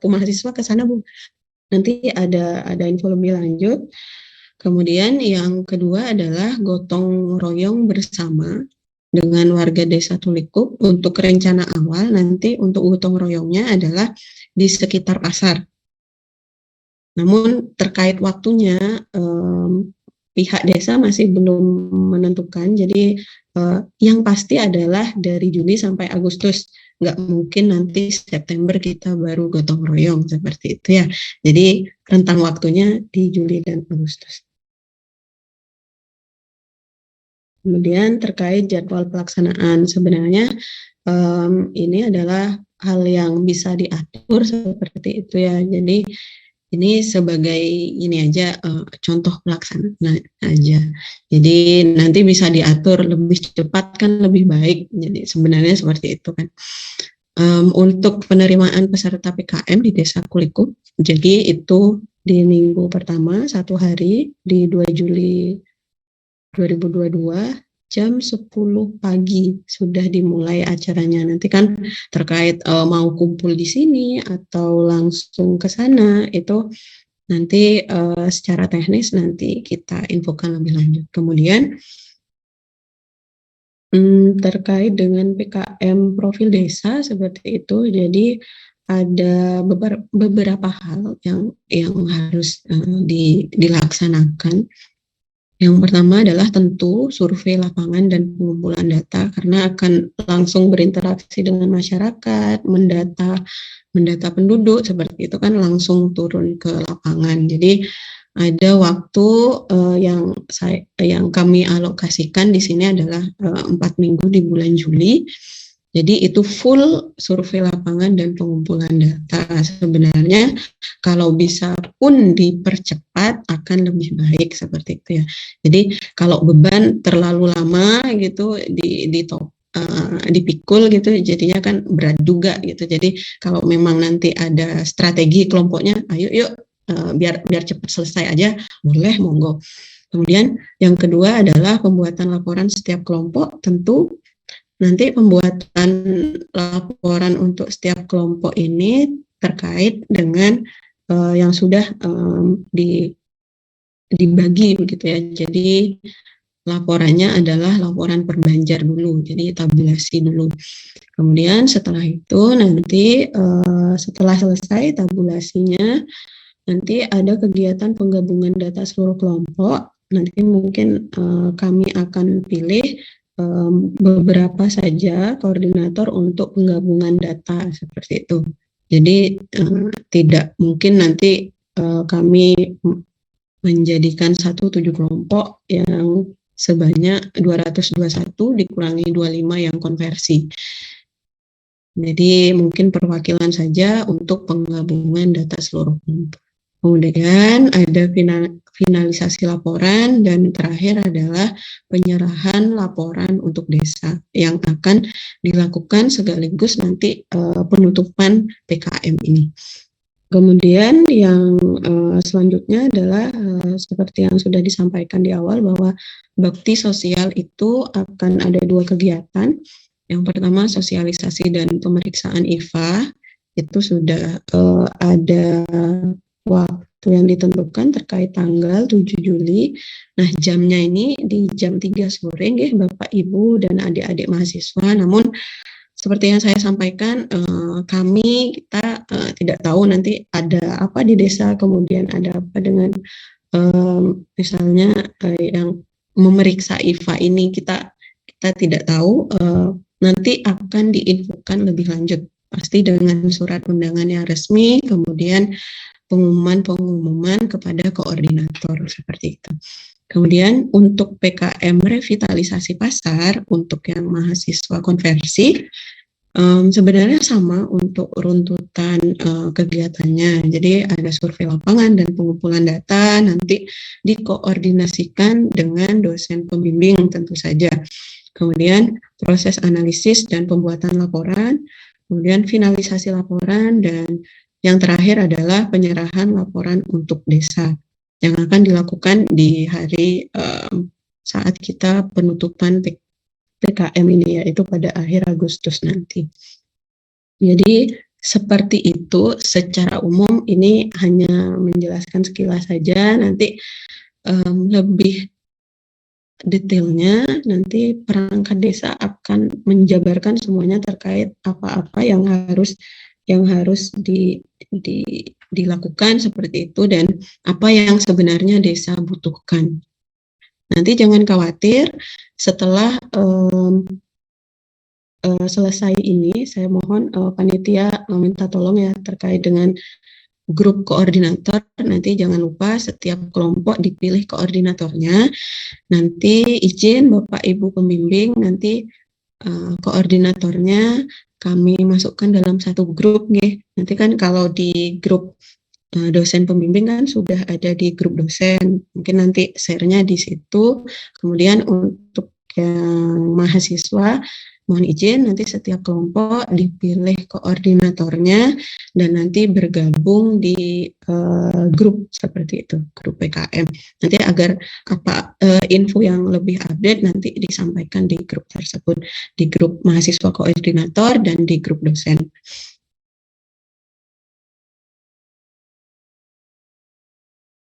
mahasiswa ke sana Bu? Nanti ada info lebih lanjut. Kemudian yang kedua adalah gotong royong bersama dengan warga Desa Tulikuk. Untuk rencana awal nanti untuk gotong royongnya adalah di sekitar pasar. Namun terkait waktunya pihak desa masih belum menentukan. Jadi yang pasti adalah dari Juli sampai Agustus. Nggak mungkin nanti September kita baru gotong royong seperti itu ya. Jadi rentang waktunya di Juli dan Agustus. Kemudian terkait jadwal pelaksanaan, sebenarnya ini adalah hal yang bisa diatur seperti itu ya. Jadi ini sebagai ini aja contoh pelaksanaan aja. Jadi nanti bisa diatur lebih cepat kan lebih baik. Jadi sebenarnya seperti itu kan. Untuk penerimaan peserta PKM di Desa Kulikuk, jadi itu di minggu pertama 1 hari di 2 Juli 2022 jam 10 pagi sudah dimulai acaranya. Nanti kan terkait mau kumpul di sini atau langsung ke sana, itu nanti secara teknis nanti kita infokan lebih lanjut. Kemudian Terkait dengan PKM profil desa seperti itu, jadi ada beberapa hal yang harus dilaksanakan. Yang pertama adalah tentu survei lapangan dan pengumpulan data karena akan langsung berinteraksi dengan masyarakat, mendata penduduk seperti itu kan langsung turun ke lapangan. Jadi ada waktu yang kami alokasikan di sini adalah 4 minggu di bulan Juli. Jadi itu full survei lapangan dan pengumpulan data. Sebenarnya kalau bisa pun dipercepat akan lebih baik seperti itu ya. Jadi kalau beban terlalu lama gitu dipikul gitu, jadinya kan berat juga gitu. Jadi kalau memang nanti ada strategi kelompoknya, ayo yuk biar cepat selesai aja, boleh monggo. Kemudian yang kedua adalah pembuatan laporan setiap kelompok. Tentu nanti pembuatan laporan untuk setiap kelompok ini terkait dengan yang sudah dibagi begitu ya. Jadi laporannya adalah laporan per Banjar dulu, jadi tabulasi dulu. Kemudian setelah itu nanti setelah selesai tabulasinya, nanti ada kegiatan penggabungan data seluruh kelompok. Nanti mungkin kami akan pilih beberapa saja koordinator untuk penggabungan data seperti itu. Jadi tidak mungkin nanti kami menjadikan 7 kelompok yang sebanyak 221 dikurangi 25 yang konversi. Jadi mungkin perwakilan saja untuk penggabungan data seluruh kelompok. Kemudian ada finalisasi laporan dan terakhir adalah penyerahan laporan untuk desa yang akan dilakukan sekaligus nanti penutupan PKM ini. Kemudian yang selanjutnya adalah seperti yang sudah disampaikan di awal bahwa bakti sosial itu akan ada 2 kegiatan. Yang pertama sosialisasi dan pemeriksaan IFA itu sudah ada waktu yang ditentukan terkait tanggal 7 Juli. Nah, jamnya ini di jam 3 sore nggih Bapak Ibu dan adik-adik mahasiswa. Namun seperti yang saya sampaikan, kita tidak tahu nanti ada apa di desa, kemudian ada apa dengan misalnya yang memeriksa IFA ini kita tidak tahu. Nanti akan diinfokan lebih lanjut pasti dengan surat undangan yang resmi, kemudian pengumuman kepada koordinator seperti itu. Kemudian untuk PKM revitalisasi pasar untuk yang mahasiswa konversi sebenarnya sama untuk runtutan kegiatannya. Jadi ada survei lapangan dan pengumpulan data nanti dikoordinasikan dengan dosen pembimbing tentu saja. Kemudian proses analisis dan pembuatan laporan, kemudian finalisasi laporan, dan yang terakhir adalah penyerahan laporan untuk desa yang akan dilakukan di hari saat kita penutupan PKM ini, yaitu pada akhir Agustus nanti. Jadi seperti itu secara umum, ini hanya menjelaskan sekilas saja. Nanti lebih detailnya nanti perangkat desa akan menjabarkan semuanya terkait apa-apa yang harus dilakukan seperti itu dan apa yang sebenarnya desa butuhkan. Nanti jangan khawatir, setelah selesai ini, saya mohon panitia minta tolong ya terkait dengan grup koordinator. Nanti jangan lupa setiap kelompok dipilih koordinatornya. Nanti izin Bapak Ibu pembimbing, nanti koordinatornya kami masukkan dalam satu grup nih. Nanti kan kalau di grup dosen pembimbing kan sudah ada di grup dosen. Mungkin nanti share-nya di situ. Kemudian untuk yang mahasiswa, mohon izin nanti setiap kelompok dipilih koordinatornya dan nanti bergabung di grup seperti itu, grup PKM. Nanti agar info yang lebih update nanti disampaikan di grup tersebut, di grup mahasiswa koordinator dan di grup dosen.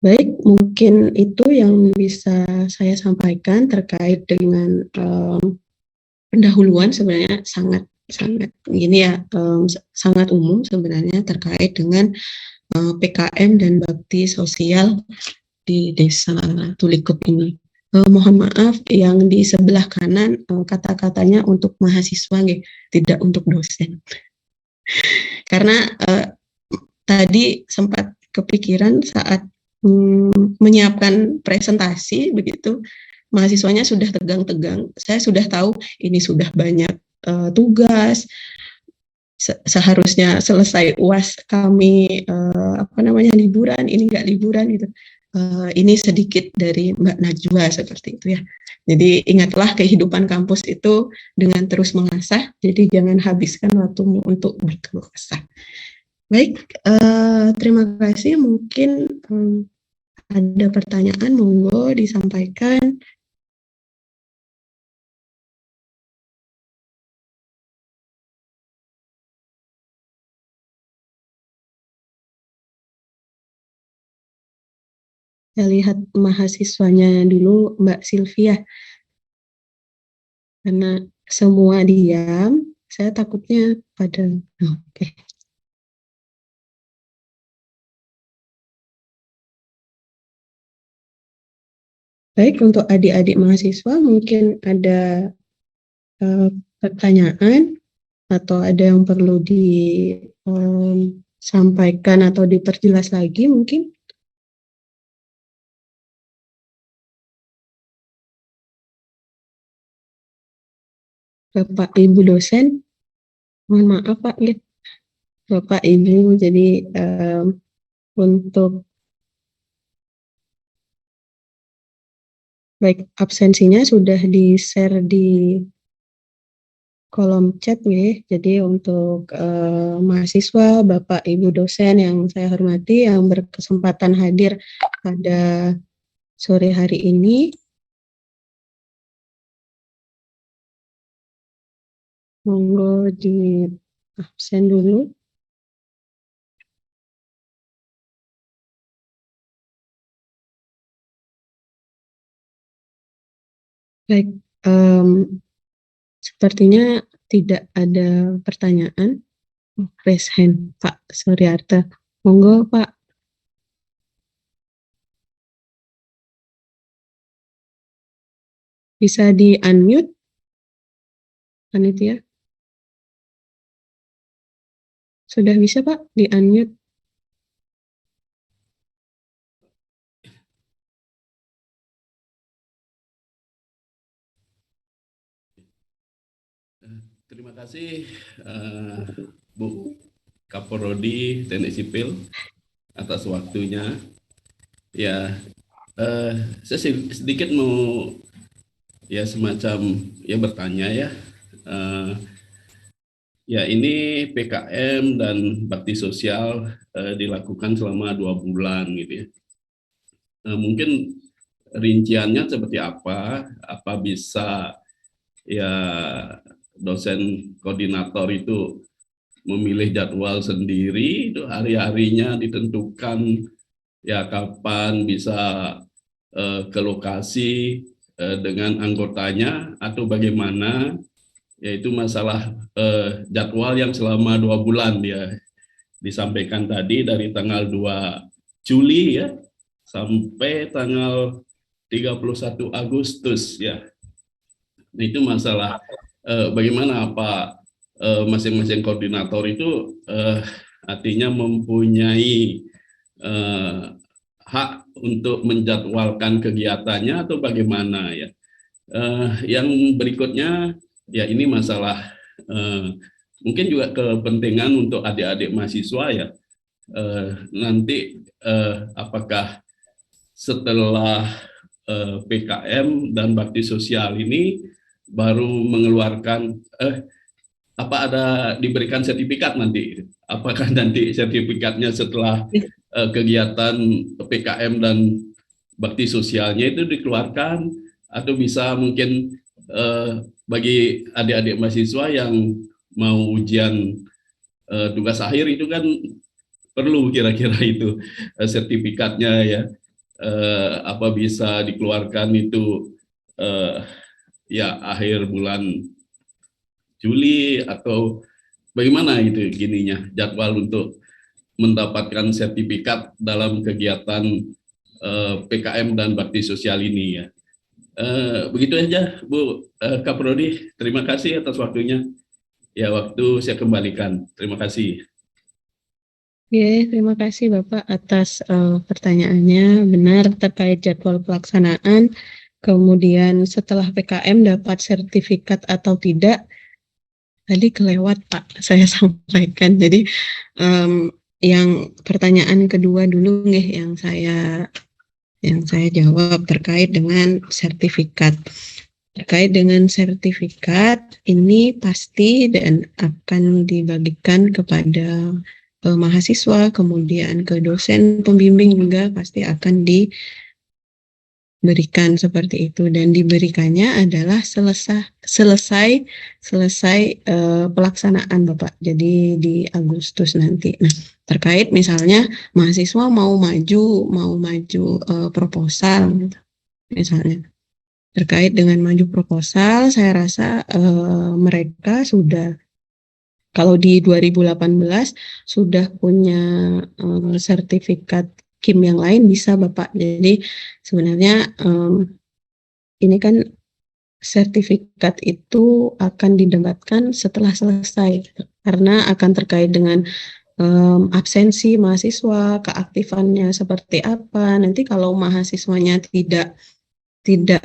Baik, mungkin itu yang bisa saya sampaikan terkait dengan pendahuluan sebenarnya sangat gini ya, sangat umum sebenarnya terkait dengan PKM dan bakti sosial di Desa Tulikup ini. Mohon maaf yang di sebelah kanan kata-katanya untuk mahasiswa, tidak untuk dosen. Karena tadi sempat kepikiran saat menyiapkan presentasi begitu, mahasiswanya sudah tegang-tegang. Saya sudah tahu ini sudah banyak tugas. Seharusnya selesai UAS kami liburan, ini nggak liburan gitu. Ini sedikit dari Mbak Najwa seperti itu ya. Jadi ingatlah kehidupan kampus itu dengan terus mengasah. Jadi jangan habiskan waktumu untuk berkeluh kesah. Baik, terima kasih. Mungkin ada pertanyaan, monggo disampaikan. Saya lihat mahasiswanya dulu, Mbak Sylvia. Karena semua diam, saya takutnya pada... Oke. Baik, untuk adik-adik mahasiswa mungkin ada pertanyaan atau ada yang perlu disampaikan atau diperjelas lagi mungkin. Bapak Ibu dosen, mohon maaf Pak, Bapak Ibu, jadi untuk baik absensinya sudah di-share di kolom chat ya. Jadi untuk mahasiswa, Bapak Ibu dosen yang saya hormati yang berkesempatan hadir pada sore hari ini, monggo di absen dulu. Baik, sepertinya tidak ada pertanyaan. Raise hand Pak Suryarta. Monggo Pak. Bisa di-unmute, panitia? Sudah bisa Pak di-unmute? Terima kasih Bu Kaporodi Teknik Sipil atas waktunya. Ya, saya sedikit mau ya semacam ya bertanya ya. Ya ini PKM dan bakti sosial dilakukan selama 2 bulan gitu ya. Mungkin rinciannya seperti apa? Apa bisa ya dosen koordinator itu memilih jadwal sendiri, itu hari-harinya ditentukan ya kapan bisa ke lokasi dengan anggotanya atau bagaimana, yaitu masalah jadwal yang selama 2 bulan ya disampaikan tadi dari tanggal 2 Juli ya sampai tanggal 31 Agustus ya. Itu masalah bagaimana apa masing-masing koordinator itu artinya mempunyai hak untuk menjadwalkan kegiatannya atau bagaimana ya. Yang berikutnya ya ini masalah mungkin juga kepentingan untuk adik-adik mahasiswa ya. Nanti apakah setelah PKM dan bakti sosial ini baru mengeluarkan apa ada diberikan sertifikat nanti? Apakah nanti sertifikatnya setelah kegiatan PKM dan bakti sosialnya itu dikeluarkan, atau bisa mungkin bagi adik-adik mahasiswa yang mau ujian tugas akhir itu kan perlu kira-kira itu sertifikatnya ya, apa bisa dikeluarkan itu ya akhir bulan Juli atau bagaimana itu gininya jadwal untuk mendapatkan sertifikat dalam kegiatan PKM dan bakti sosial ini ya. Begitu aja Bu Kaprodi, terima kasih atas waktunya. Ya, waktu saya kembalikan. Terima kasih. Oke, terima kasih Bapak atas pertanyaannya. Benar terkait jadwal pelaksanaan, kemudian setelah PKM dapat sertifikat atau tidak, tadi kelewat Pak, saya sampaikan. Jadi yang pertanyaan kedua dulu nih yang saya jawab terkait dengan sertifikat. Terkait dengan sertifikat ini pasti dan akan dibagikan kepada mahasiswa, kemudian ke dosen pembimbing juga pasti akan diberikan seperti itu, dan diberikannya adalah selesai pelaksanaan Bapak. Jadi di Agustus nanti. Nah, terkait misalnya mahasiswa mau maju proposal gitu, misalnya. Terkait dengan maju proposal, saya rasa mereka sudah, kalau di 2018 sudah punya sertifikat KIM yang lain bisa Bapak. Jadi sebenarnya ini kan sertifikat itu akan didapatkan setelah selesai, karena akan terkait dengan absensi mahasiswa, keaktifannya seperti apa. Nanti kalau mahasiswanya tidak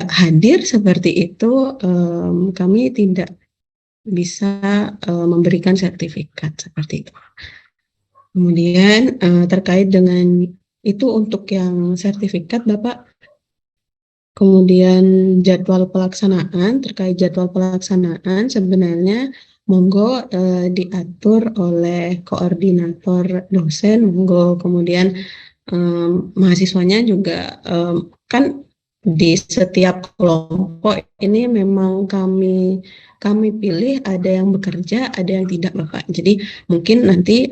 hadir seperti itu, kami tidak bisa memberikan sertifikat seperti itu. Kemudian terkait dengan itu untuk yang sertifikat Bapak. Kemudian terkait jadwal pelaksanaan sebenarnya monggo diatur oleh koordinator dosen, monggo. Kemudian mahasiswanya juga kan di setiap kelompok ini memang kami pilih, ada yang bekerja, ada yang tidak Bapak. Jadi mungkin nanti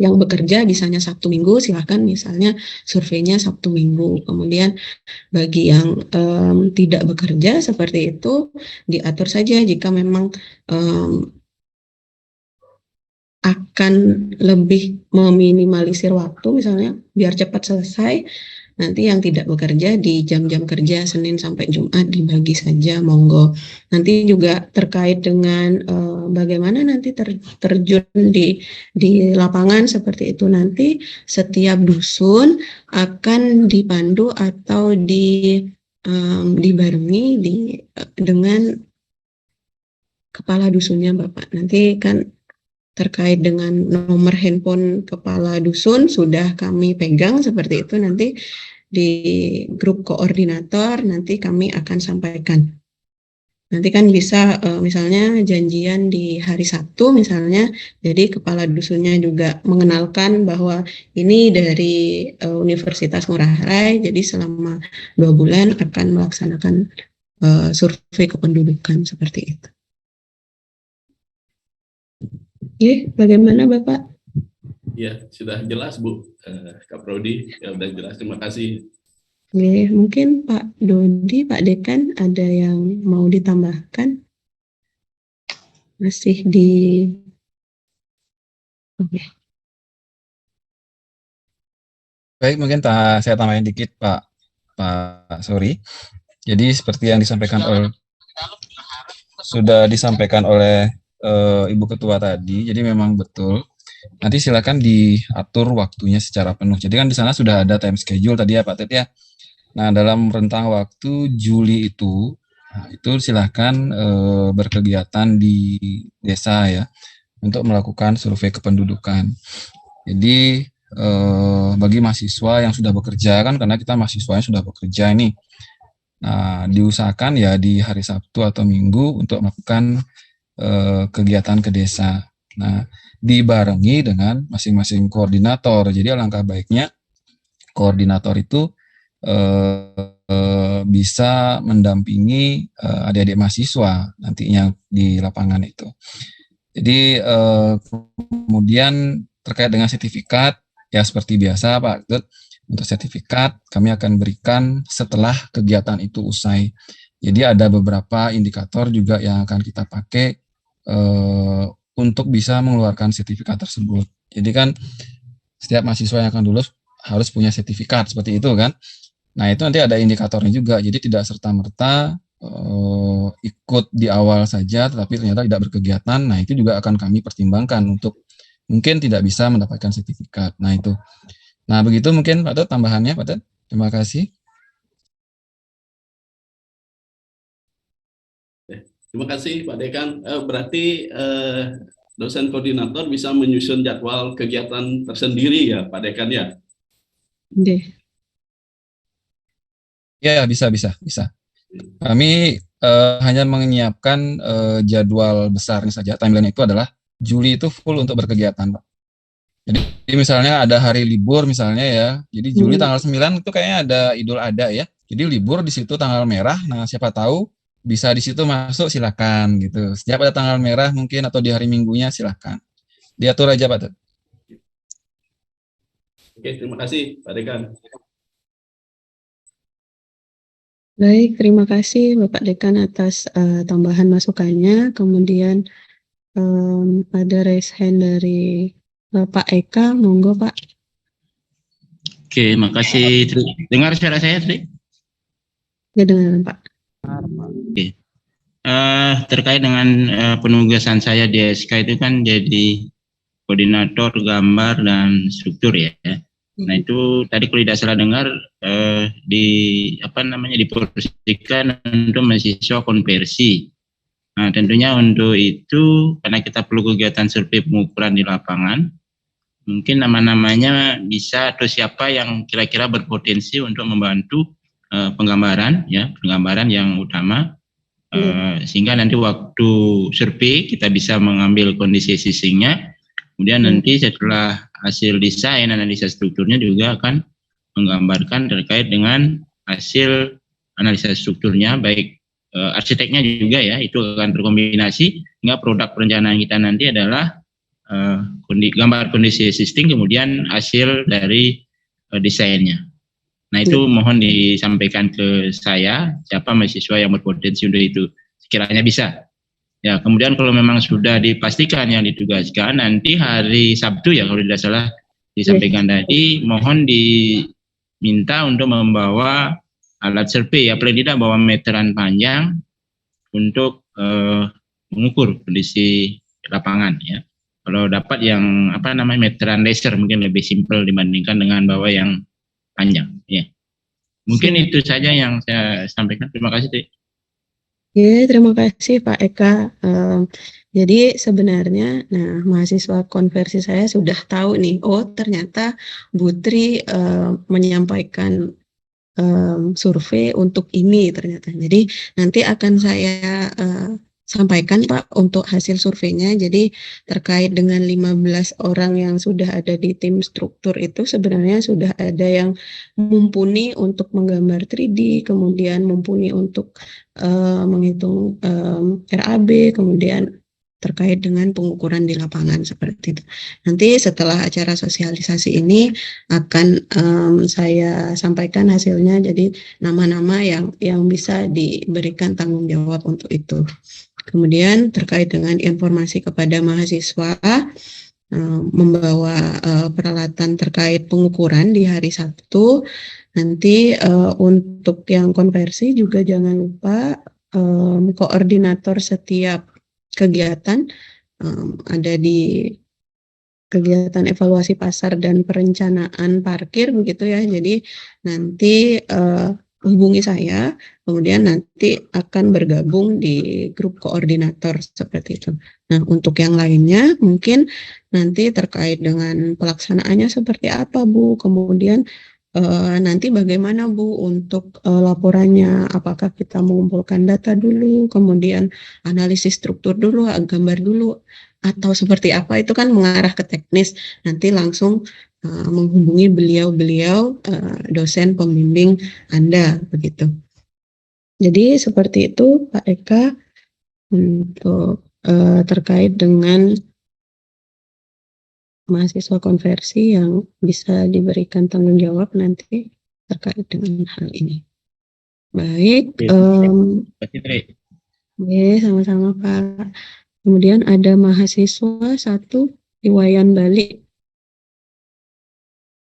yang bekerja misalnya Sabtu Minggu, silahkan misalnya surveinya Sabtu Minggu. Kemudian bagi yang tidak bekerja seperti itu diatur saja, jika memang akan lebih meminimalisir waktu, misalnya biar cepat selesai, nanti yang tidak bekerja di jam-jam kerja Senin sampai Jumat dibagi saja, monggo. Nanti juga terkait dengan bagaimana nanti terjun di lapangan seperti itu, nanti setiap dusun akan dipandu atau dibarengi dengan kepala dusunnya Bapak. Nanti kan terkait dengan nomor handphone kepala dusun sudah kami pegang seperti itu, nanti di grup koordinator nanti kami akan sampaikan. Nanti kan bisa misalnya janjian di hari Sabtu misalnya, jadi kepala dusunnya juga mengenalkan bahwa ini dari Universitas Ngurah Rai, jadi selama 2 bulan akan melaksanakan survei kependudukan seperti itu. Oke, bagaimana Bapak? Ya, sudah jelas Bu Kaprodi, ya sudah jelas. Terima kasih. Oke, mungkin Pak Dodi, Pak Dekan ada yang mau ditambahkan? Masih di... Oke. Baik, mungkin saya tambahin dikit Pak Sori. Jadi seperti yang sudah disampaikan oleh Ibu Ketua tadi, jadi memang betul. Nanti silakan diatur waktunya secara penuh. Jadi kan di sana sudah ada time schedule tadi ya Pak Ted ya. Nah, dalam rentang waktu Juli itu silakan berkegiatan di desa ya untuk melakukan survei kependudukan. Jadi bagi mahasiswa yang sudah bekerja kan, karena kita mahasiswanya sudah bekerja ini, nah diusahakan ya di hari Sabtu atau Minggu untuk melakukan kegiatan ke desa. Nah, dibarengi dengan masing-masing koordinator. Jadi alangkah baiknya koordinator itu bisa mendampingi adik-adik mahasiswa nantinya di lapangan itu. Jadi kemudian terkait dengan sertifikat, ya seperti biasa Pak Tut, untuk sertifikat kami akan berikan setelah kegiatan itu usai. Jadi ada beberapa indikator juga yang akan kita pakai untuk bisa mengeluarkan sertifikat tersebut. Jadi kan setiap mahasiswa yang akan lulus harus punya sertifikat seperti itu kan. Nah, itu nanti ada indikatornya juga. Jadi tidak serta-merta ikut di awal saja tetapi ternyata tidak berkegiatan. Nah, itu juga akan kami pertimbangkan untuk mungkin tidak bisa mendapatkan sertifikat. Nah, itu. Nah, begitu mungkin Pak Tet tambahannya, Pak Tet. Terima kasih. Terima kasih Pak Dekan. Berarti dosen koordinator bisa menyusun jadwal kegiatan tersendiri ya Pak Dekan ya? Deh. Ya, bisa. Kami hanya menyiapkan jadwal besarnya saja. Timeline itu adalah Juli itu full untuk berkegiatan, Pak. Jadi misalnya ada hari libur misalnya ya. Jadi Juli tanggal 9 itu kayaknya ada Idul Adha ya. Jadi libur di situ tanggal merah. Nah, siapa tahu bisa di situ masuk silakan gitu. Setiap ada tanggal merah mungkin atau di hari Minggunya silakan. Diatur aja Pak Tet. Oke, terima kasih Pak Dekan. Baik, terima kasih Bapak Dekan atas tambahan masukannya. Kemudian ada raise hand dari Pak Eka, monggo Pak. Oke, makasih. Dengar suara saya, Tri? Ya, dengar Pak. Oke. Terkait dengan penugasan saya di SK itu kan jadi koordinator gambar dan struktur ya. Nah itu tadi kalau tidak salah dengar diporsikan untuk mahasiswa konversi. Nah tentunya untuk itu karena kita perlu kegiatan survei pengukuran di lapangan, mungkin nama-namanya bisa atau siapa yang kira-kira berpotensi untuk membantu penggambaran yang utama. Sehingga nanti waktu survei kita bisa mengambil kondisi existing-nya, kemudian nanti setelah hasil desain analisa strukturnya juga akan menggambarkan terkait dengan hasil analisa strukturnya, baik arsiteknya juga ya, itu akan terkombinasi sehingga produk perencanaan kita nanti adalah gambar kondisi existing kemudian hasil dari desainnya. Nah itu mohon disampaikan ke saya siapa mahasiswa yang berpotensi untuk itu sekiranya bisa. Ya kemudian kalau memang sudah dipastikan yang ditugaskan nanti hari Sabtu ya kalau tidak salah disampaikan tadi, mohon diminta untuk membawa alat survei ya paling tidak bawa meteran panjang untuk mengukur kondisi lapangan ya. Kalau dapat yang meteran laser mungkin lebih simpel dibandingkan dengan bawa yang panjang ya. Mungkin itu saja yang saya sampaikan. Terima kasih, Tri. Ya, terima kasih Pak Eka. Jadi sebenarnya, mahasiswa konversi saya sudah tahu nih, oh ternyata Bu Tri menyampaikan survei untuk ini ternyata. Jadi nanti akan saya sampaikan Pak untuk hasil surveinya. Jadi terkait dengan 15 orang yang sudah ada di tim struktur itu sebenarnya sudah ada yang mumpuni untuk menggambar 3D, kemudian mumpuni untuk menghitung RAB, kemudian terkait dengan pengukuran di lapangan seperti itu. Nanti setelah acara sosialisasi ini akan saya sampaikan hasilnya. Jadi nama-nama yang bisa diberikan tanggung jawab untuk itu. Kemudian terkait dengan informasi kepada mahasiswa membawa peralatan terkait pengukuran di hari Sabtu. Nanti untuk yang konversi juga jangan lupa koordinator setiap kegiatan ada di kegiatan evaluasi pasar dan perencanaan parkir begitu ya. Jadi nanti hubungi saya, kemudian nanti akan bergabung di grup koordinator seperti itu. Nah, untuk yang lainnya mungkin nanti terkait dengan pelaksanaannya seperti apa Bu, kemudian nanti bagaimana Bu untuk laporannya, apakah kita mengumpulkan data dulu, kemudian analisis struktur dulu, gambar dulu, atau seperti apa, itu kan mengarah ke teknis, nanti langsung menghubungi beliau-beliau dosen pembimbing Anda begitu. Jadi seperti itu Pak Eka untuk terkait dengan mahasiswa konversi yang bisa diberikan tanggung jawab nanti terkait dengan hal ini. Baik, Terima kasih, Tri. sama-sama Pak. Kemudian ada mahasiswa satu, Iwayan Bali.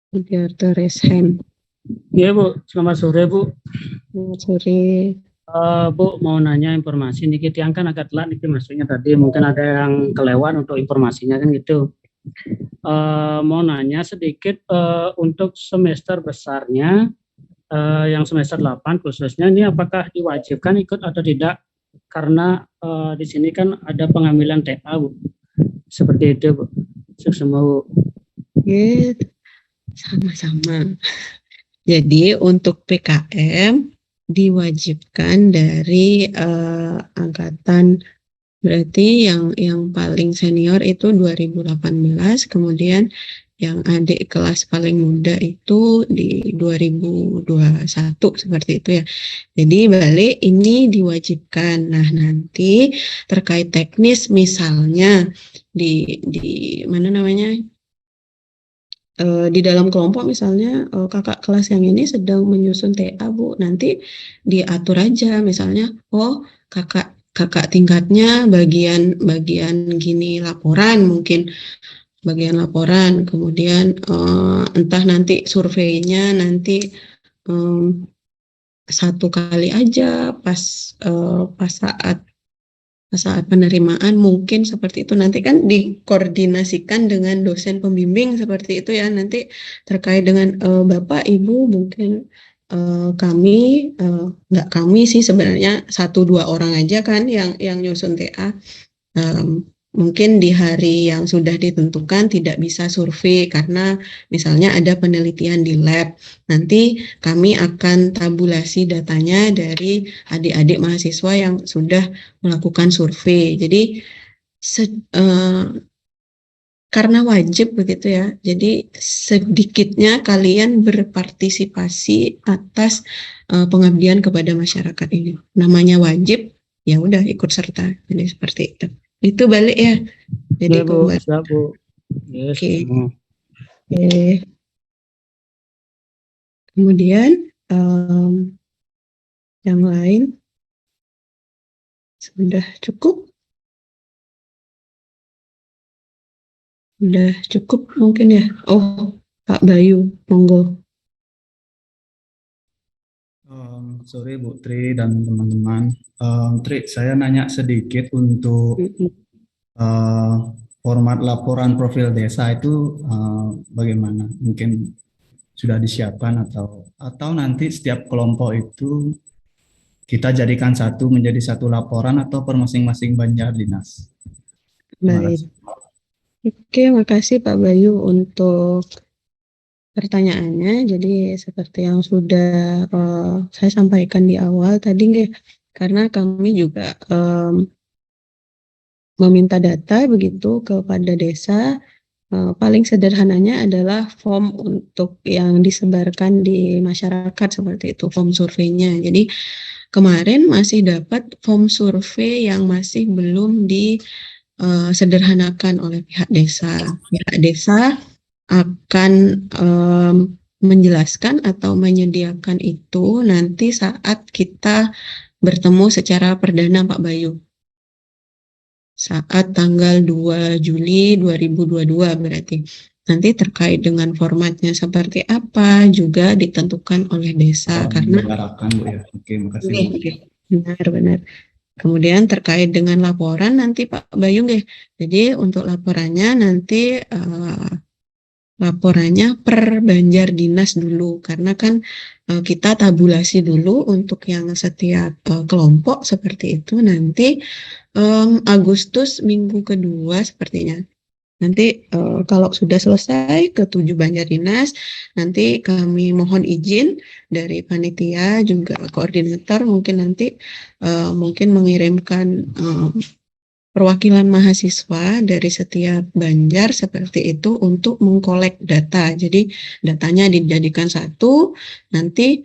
Biar teresen. Iya Bu, selamat sore Bu. Selamat sore. Bu mau nanya informasi nih, yang kan agak telat nih maksudnya tadi mungkin ada yang kelewat untuk informasinya kan gitu. Mau nanya sedikit untuk semester besarnya, yang semester 8 khususnya ini apakah diwajibkan ikut atau tidak? Karena di sini kan ada pengambilan TA Bu. Seperti itu Bu. Sukses Bu. Oke, sama-sama. Jadi untuk PKM diwajibkan dari angkatan, berarti yang paling senior itu 2018, kemudian yang adik kelas paling muda itu di 2021 seperti itu ya. Jadi balik ini diwajibkan. Nah, nanti terkait teknis misalnya di mana namanya? Di dalam kelompok misalnya kakak kelas yang ini sedang menyusun TA Bu, nanti diatur aja misalnya, oh kakak tingkatnya bagian gini laporan, mungkin bagian laporan, kemudian entah nanti surveinya nanti satu kali aja pas saat penerimaan, mungkin seperti itu. Nanti kan dikoordinasikan dengan dosen pembimbing seperti itu ya, nanti terkait dengan Bapak Ibu mungkin kami nggak kami sih sebenarnya 1-2 orang aja kan yang nyusun TA. Mungkin di hari yang sudah ditentukan tidak bisa survei karena misalnya ada penelitian di lab. Nanti kami akan tabulasi datanya dari adik-adik mahasiswa yang sudah melakukan survei. Jadi karena wajib begitu ya. Jadi sedikitnya kalian berpartisipasi atas pengabdian kepada masyarakat ini. Namanya wajib, ya udah ikut serta. Jadi seperti itu. Itu balik ya. Jadi Iya Bu, kembali. siap Bu. Yes. Oke. Kemudian yang lain sudah cukup. Sudah cukup mungkin ya. Oh, Pak Bayu, monggo. Sore Bu Tri dan teman-teman. Tri, saya nanya sedikit untuk format laporan profil desa itu bagaimana? Mungkin sudah disiapkan atau nanti setiap kelompok itu kita jadikan satu menjadi satu laporan atau per masing-masing banjar dinas. Terima Baik. kasih. Oke, makasih Pak Bayu untuk pertanyaannya. Jadi seperti yang sudah saya sampaikan di awal tadi, karena kami juga meminta data begitu kepada desa. Paling sederhananya adalah form untuk yang disebarkan di masyarakat seperti itu, form surveinya. Jadi kemarin masih dapat form survei yang masih belum disederhanakan oleh pihak desa. Pihak desa akan menjelaskan atau menyediakan itu nanti saat kita bertemu secara perdana Pak Bayu. Saat tanggal 2 Juli 2022 berarti. Nanti terkait dengan formatnya seperti apa juga ditentukan oleh desa karena Bu ya. Oke, makasih Bu. benar. Kemudian terkait dengan laporan nanti Pak Bayu Jadi untuk laporannya nanti laporannya per banjar dinas dulu karena kan kita tabulasi dulu untuk yang setiap kelompok seperti itu nanti Agustus minggu kedua sepertinya. Nanti kalau sudah selesai ke 7 banjar dinas, nanti kami mohon izin dari panitia juga koordinator mungkin nanti mungkin mengirimkan perwakilan mahasiswa dari setiap banjar seperti itu untuk mengkolek data. Jadi datanya dijadikan satu, nanti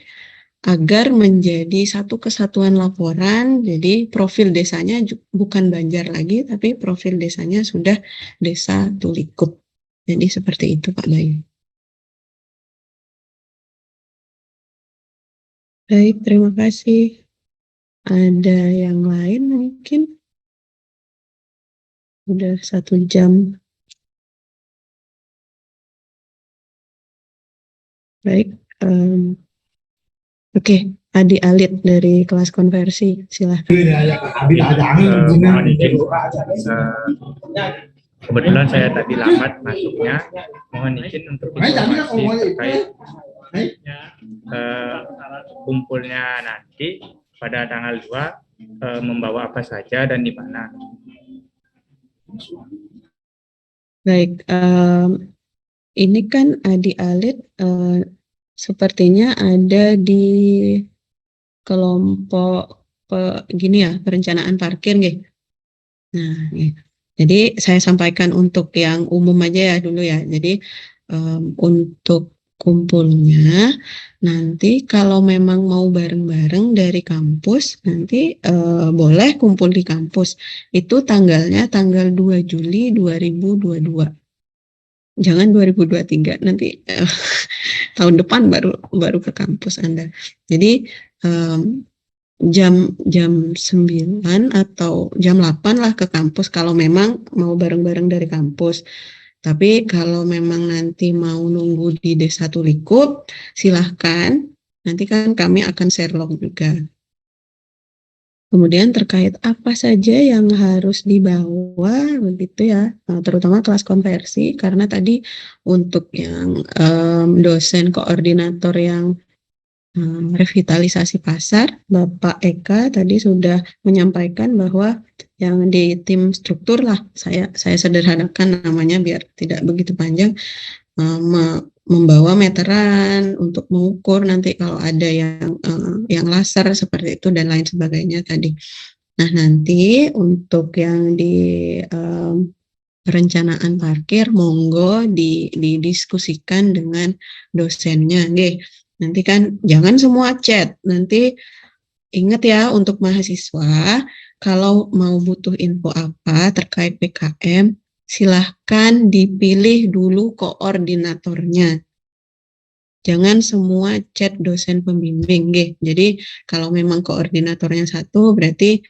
agar menjadi satu kesatuan laporan. Jadi profil desanya bukan Banjar lagi, tapi profil desanya sudah Desa Tulikup. Jadi seperti itu Pak Bayu. Baik, terima kasih. Ada yang lain mungkin? Udah 1 jam. Baik. Oke, Adi Alit dari kelas konversi, silahkan. Mohon izin, kebetulan saya tadi lambat masuknya. Mohon izin untuk informasi terkait kumpulnya nanti pada tanggal 2, membawa apa saja dan di mana. Baik, ini kan Adi Alit sepertinya ada di kelompok gini ya, perencanaan parkir nggih. Nah, jadi saya sampaikan untuk yang umum aja ya dulu ya. Jadi untuk kumpulnya nanti kalau memang mau bareng-bareng dari kampus nanti boleh kumpul di kampus. Itu tanggalnya tanggal 2 Juli 2022. Jangan 2023, nanti tahun depan baru ke kampus Anda. Jadi jam 9 atau jam 8 lah ke kampus kalau memang mau bareng-bareng dari kampus. Tapi kalau memang nanti mau nunggu di Desa Tulikub, silahkan. Nanti kan kami akan share log juga. Kemudian terkait apa saja yang harus dibawa begitu ya, terutama kelas konversi karena tadi untuk yang dosen koordinator yang revitalisasi pasar, Bapak Eka tadi sudah menyampaikan bahwa yang di tim struktur lah, saya sederhanakan namanya biar tidak begitu panjang, membawa meteran untuk mengukur nanti kalau ada yang laser seperti itu dan lain sebagainya tadi. Nah nanti untuk yang di perencanaan parkir monggo didiskusikan dengan dosennya, nggih. Nanti kan jangan semua chat. Nanti ingat ya untuk mahasiswa kalau mau butuh info apa terkait PKM silahkan dipilih dulu koordinatornya. Jangan semua chat dosen pembimbing, nggih. Jadi kalau memang koordinatornya satu berarti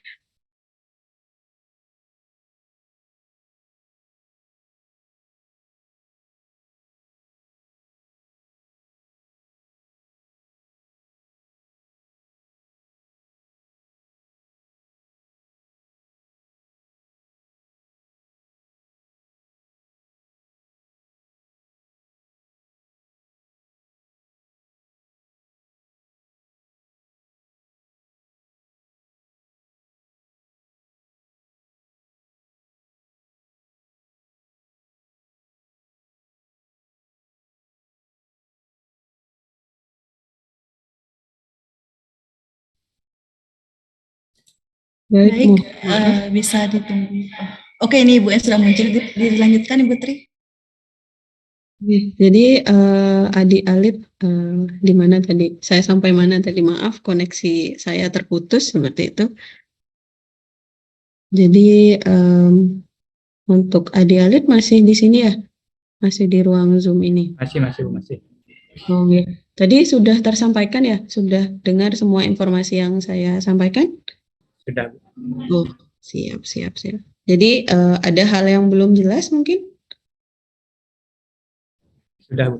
Baik, bisa ditunggu. Oke, ini Ibu yang sudah muncul, dilanjutkan Ibu Tri. Jadi Adi Alit di mana tadi? Saya sampai mana tadi? Maaf, koneksi saya terputus seperti itu. Jadi untuk Adi Alit masih di sini ya? Masih di ruang Zoom ini? Masih. Oh iya. Tadi sudah tersampaikan ya? Sudah dengar semua informasi yang saya sampaikan? Sudah. Oh, siap. Jadi ada hal yang belum jelas mungkin? Sudah.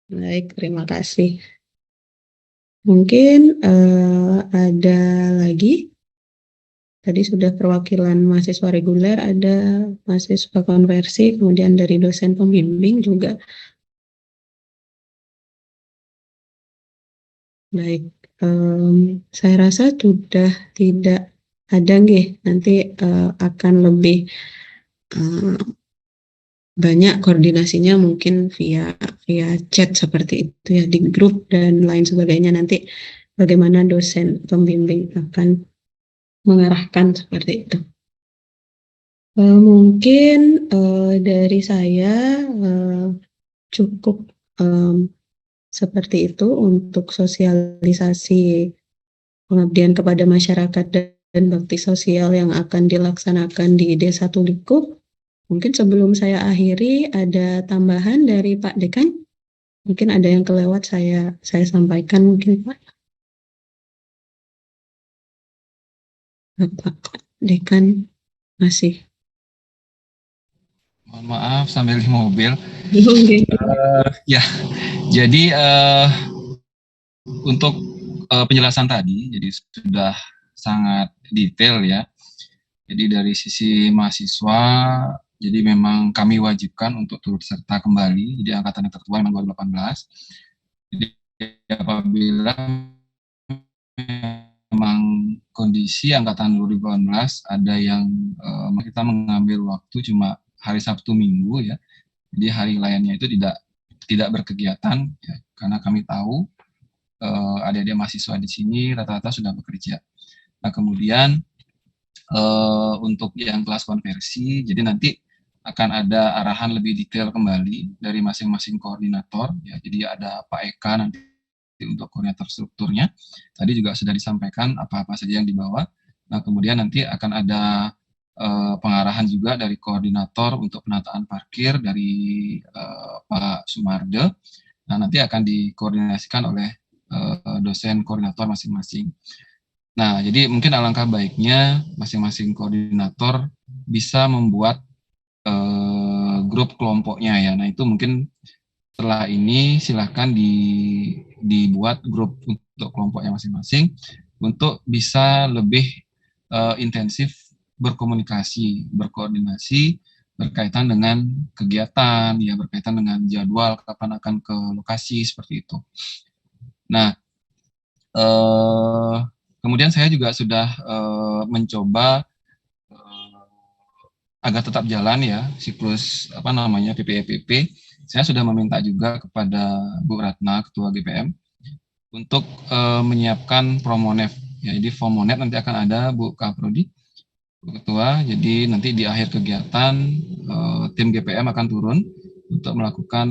Baik, terima kasih. Mungkin ada lagi? Tadi sudah perwakilan mahasiswa reguler, ada mahasiswa konversi, kemudian dari dosen pembimbing juga. Baik, saya rasa sudah tidak ada nggih. Nanti akan lebih banyak koordinasinya mungkin via chat seperti itu ya di grup dan lain sebagainya. Nanti bagaimana dosen pembimbing akan mengarahkan seperti itu. Mungkin dari saya cukup seperti itu untuk sosialisasi pengabdian kepada masyarakat dan bakti sosial yang akan dilaksanakan di Desa Tulikub. Mungkin sebelum saya akhiri ada tambahan dari Pak Dekan. Mungkin ada yang kelewat saya sampaikan mungkin Pak. Bapak Dekan. masih. Mohon maaf sambil di mobil. Oke. Ya, jadi untuk penjelasan tadi, jadi sudah sangat detail ya. Jadi dari sisi mahasiswa, jadi memang kami wajibkan untuk turut serta kembali. Jadi angkatan yang tertua memang 2018. Jadi apabila memang kondisi angkatan 2018 ada yang kita mengambil waktu cuma hari Sabtu Minggu ya. Jadi hari lainnya itu tidak berkegiatan ya, karena kami tahu adik-adik mahasiswa di sini rata-rata sudah bekerja. Nah, kemudian untuk yang kelas konversi, jadi nanti akan ada arahan lebih detail kembali dari masing-masing koordinator. Ya, jadi ada Pak Eka nanti untuk koordinator strukturnya. Tadi juga sudah disampaikan apa-apa saja yang dibawa. Nah, kemudian nanti akan ada pengarahan juga dari koordinator untuk penataan parkir dari Pak Sumarde. Nah, nanti akan dikoordinasikan oleh dosen koordinator masing-masing. Nah, jadi mungkin alangkah baiknya masing-masing koordinator bisa membuat grup kelompoknya ya. Nah, itu mungkin setelah ini silahkan dibuat grup untuk kelompoknya masing-masing untuk bisa lebih intensif berkomunikasi, berkoordinasi berkaitan dengan kegiatan, ya berkaitan dengan jadwal kapan akan ke lokasi seperti itu. Nah, kemudian saya juga sudah mencoba agar tetap jalan ya siklus PPEPP. Saya sudah meminta juga kepada Bu Ratna, Ketua GPM, untuk menyiapkan Promonef. Ya, jadi Promonef nanti akan ada Bu Kaprodi, Bu Ketua. Jadi nanti di akhir kegiatan tim GPM akan turun untuk melakukan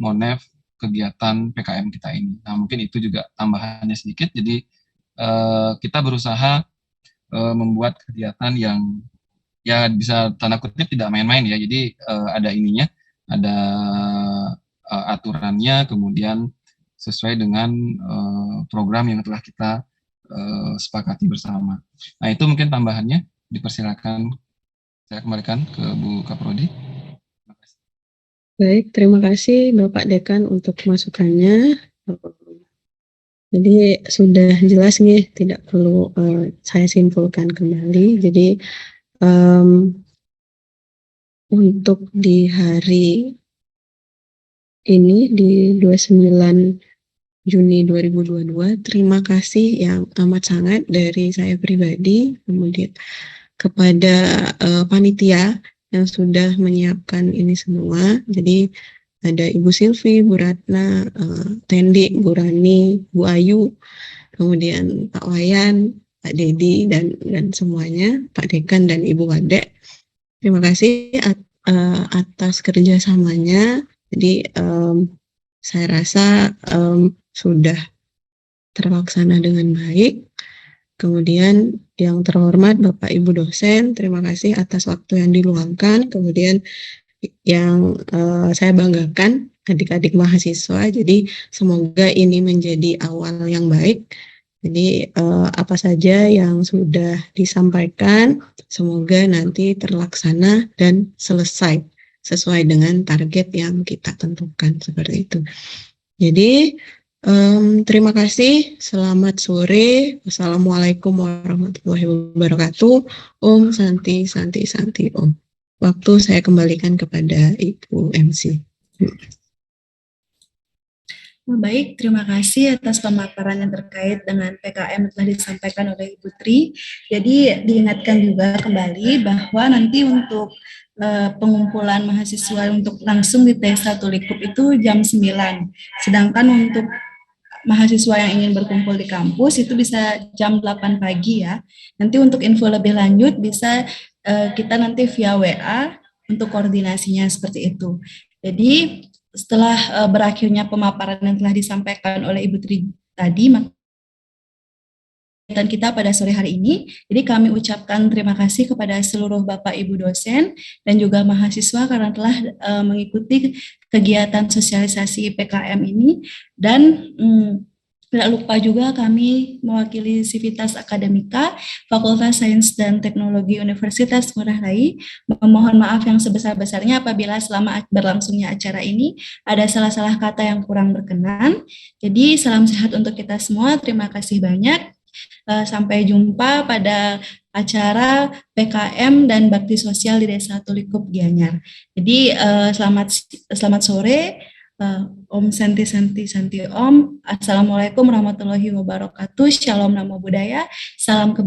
Monef kegiatan PKM kita ini. Nah, mungkin itu juga tambahannya sedikit. Jadi kita berusaha membuat kegiatan yang ya bisa tanda kutip tidak main-main ya. Jadi ada ininya, ada aturannya, kemudian sesuai dengan program yang telah kita sepakati bersama. Nah, itu mungkin tambahannya. Dipersilakan saya kembalikan ke Bu Kaprodi. Baik, terima kasih Bapak Dekan untuk masukannya. Jadi sudah jelas nih, tidak perlu saya simpulkan kembali. Jadi untuk di hari ini di 29 Juni 2022, terima kasih yang amat sangat dari saya pribadi, kemudian kepada panitia yang sudah menyiapkan ini semua. Jadi ada Ibu Silvi, Bu Ratna, Tendi, Bu Rani, Bu Ayu, kemudian Pak Wayan, Pak Dedi, dan semuanya, Pak Dekan dan Ibu Wade. Terima kasih atas kerjasamanya. Jadi saya rasa sudah terlaksana dengan baik. Kemudian yang terhormat Bapak Ibu dosen, terima kasih atas waktu yang diluangkan. Kemudian yang saya banggakan adik-adik mahasiswa. Jadi semoga ini menjadi awal yang baik. Jadi apa saja yang sudah disampaikan, semoga nanti terlaksana dan selesai sesuai dengan target yang kita tentukan seperti itu. Jadi terima kasih, selamat sore, wassalamualaikum warahmatullahi wabarakatuh. Om Santi Santi Santi Om. Waktu saya kembalikan kepada Ibu MC. Baik, terima kasih atas pemaparan yang terkait dengan PKM yang telah disampaikan oleh Ibu Tri. Jadi diingatkan juga kembali bahwa nanti untuk pengumpulan mahasiswa untuk langsung di T1 Likup itu jam 9. Sedangkan untuk mahasiswa yang ingin berkumpul di kampus itu bisa jam 8 pagi ya. Nanti untuk info lebih lanjut bisa kita nanti via WA untuk koordinasinya seperti itu. Jadi setelah berakhirnya pemaparan yang telah disampaikan oleh Ibu Tri tadi, kegiatan kita pada sore hari ini. Jadi kami ucapkan terima kasih kepada seluruh Bapak Ibu dosen dan juga mahasiswa karena telah mengikuti kegiatan sosialisasi PKM ini, dan Tidak lupa juga kami mewakili Sivitas Akademika, Fakultas Sains dan Teknologi Universitas Ngurah Rai, memohon maaf yang sebesar-besarnya apabila selama berlangsungnya acara ini ada salah-salah kata yang kurang berkenan. Jadi salam sehat untuk kita semua, terima kasih banyak. Sampai jumpa pada acara PKM dan Bakti Sosial di Desa Tulikup Gianyar. Jadi selamat sore. Om Santi Om. Assalamualaikum warahmatullahi wabarakatuh. Shalom Namo Buddhaya. Salam kebaikan.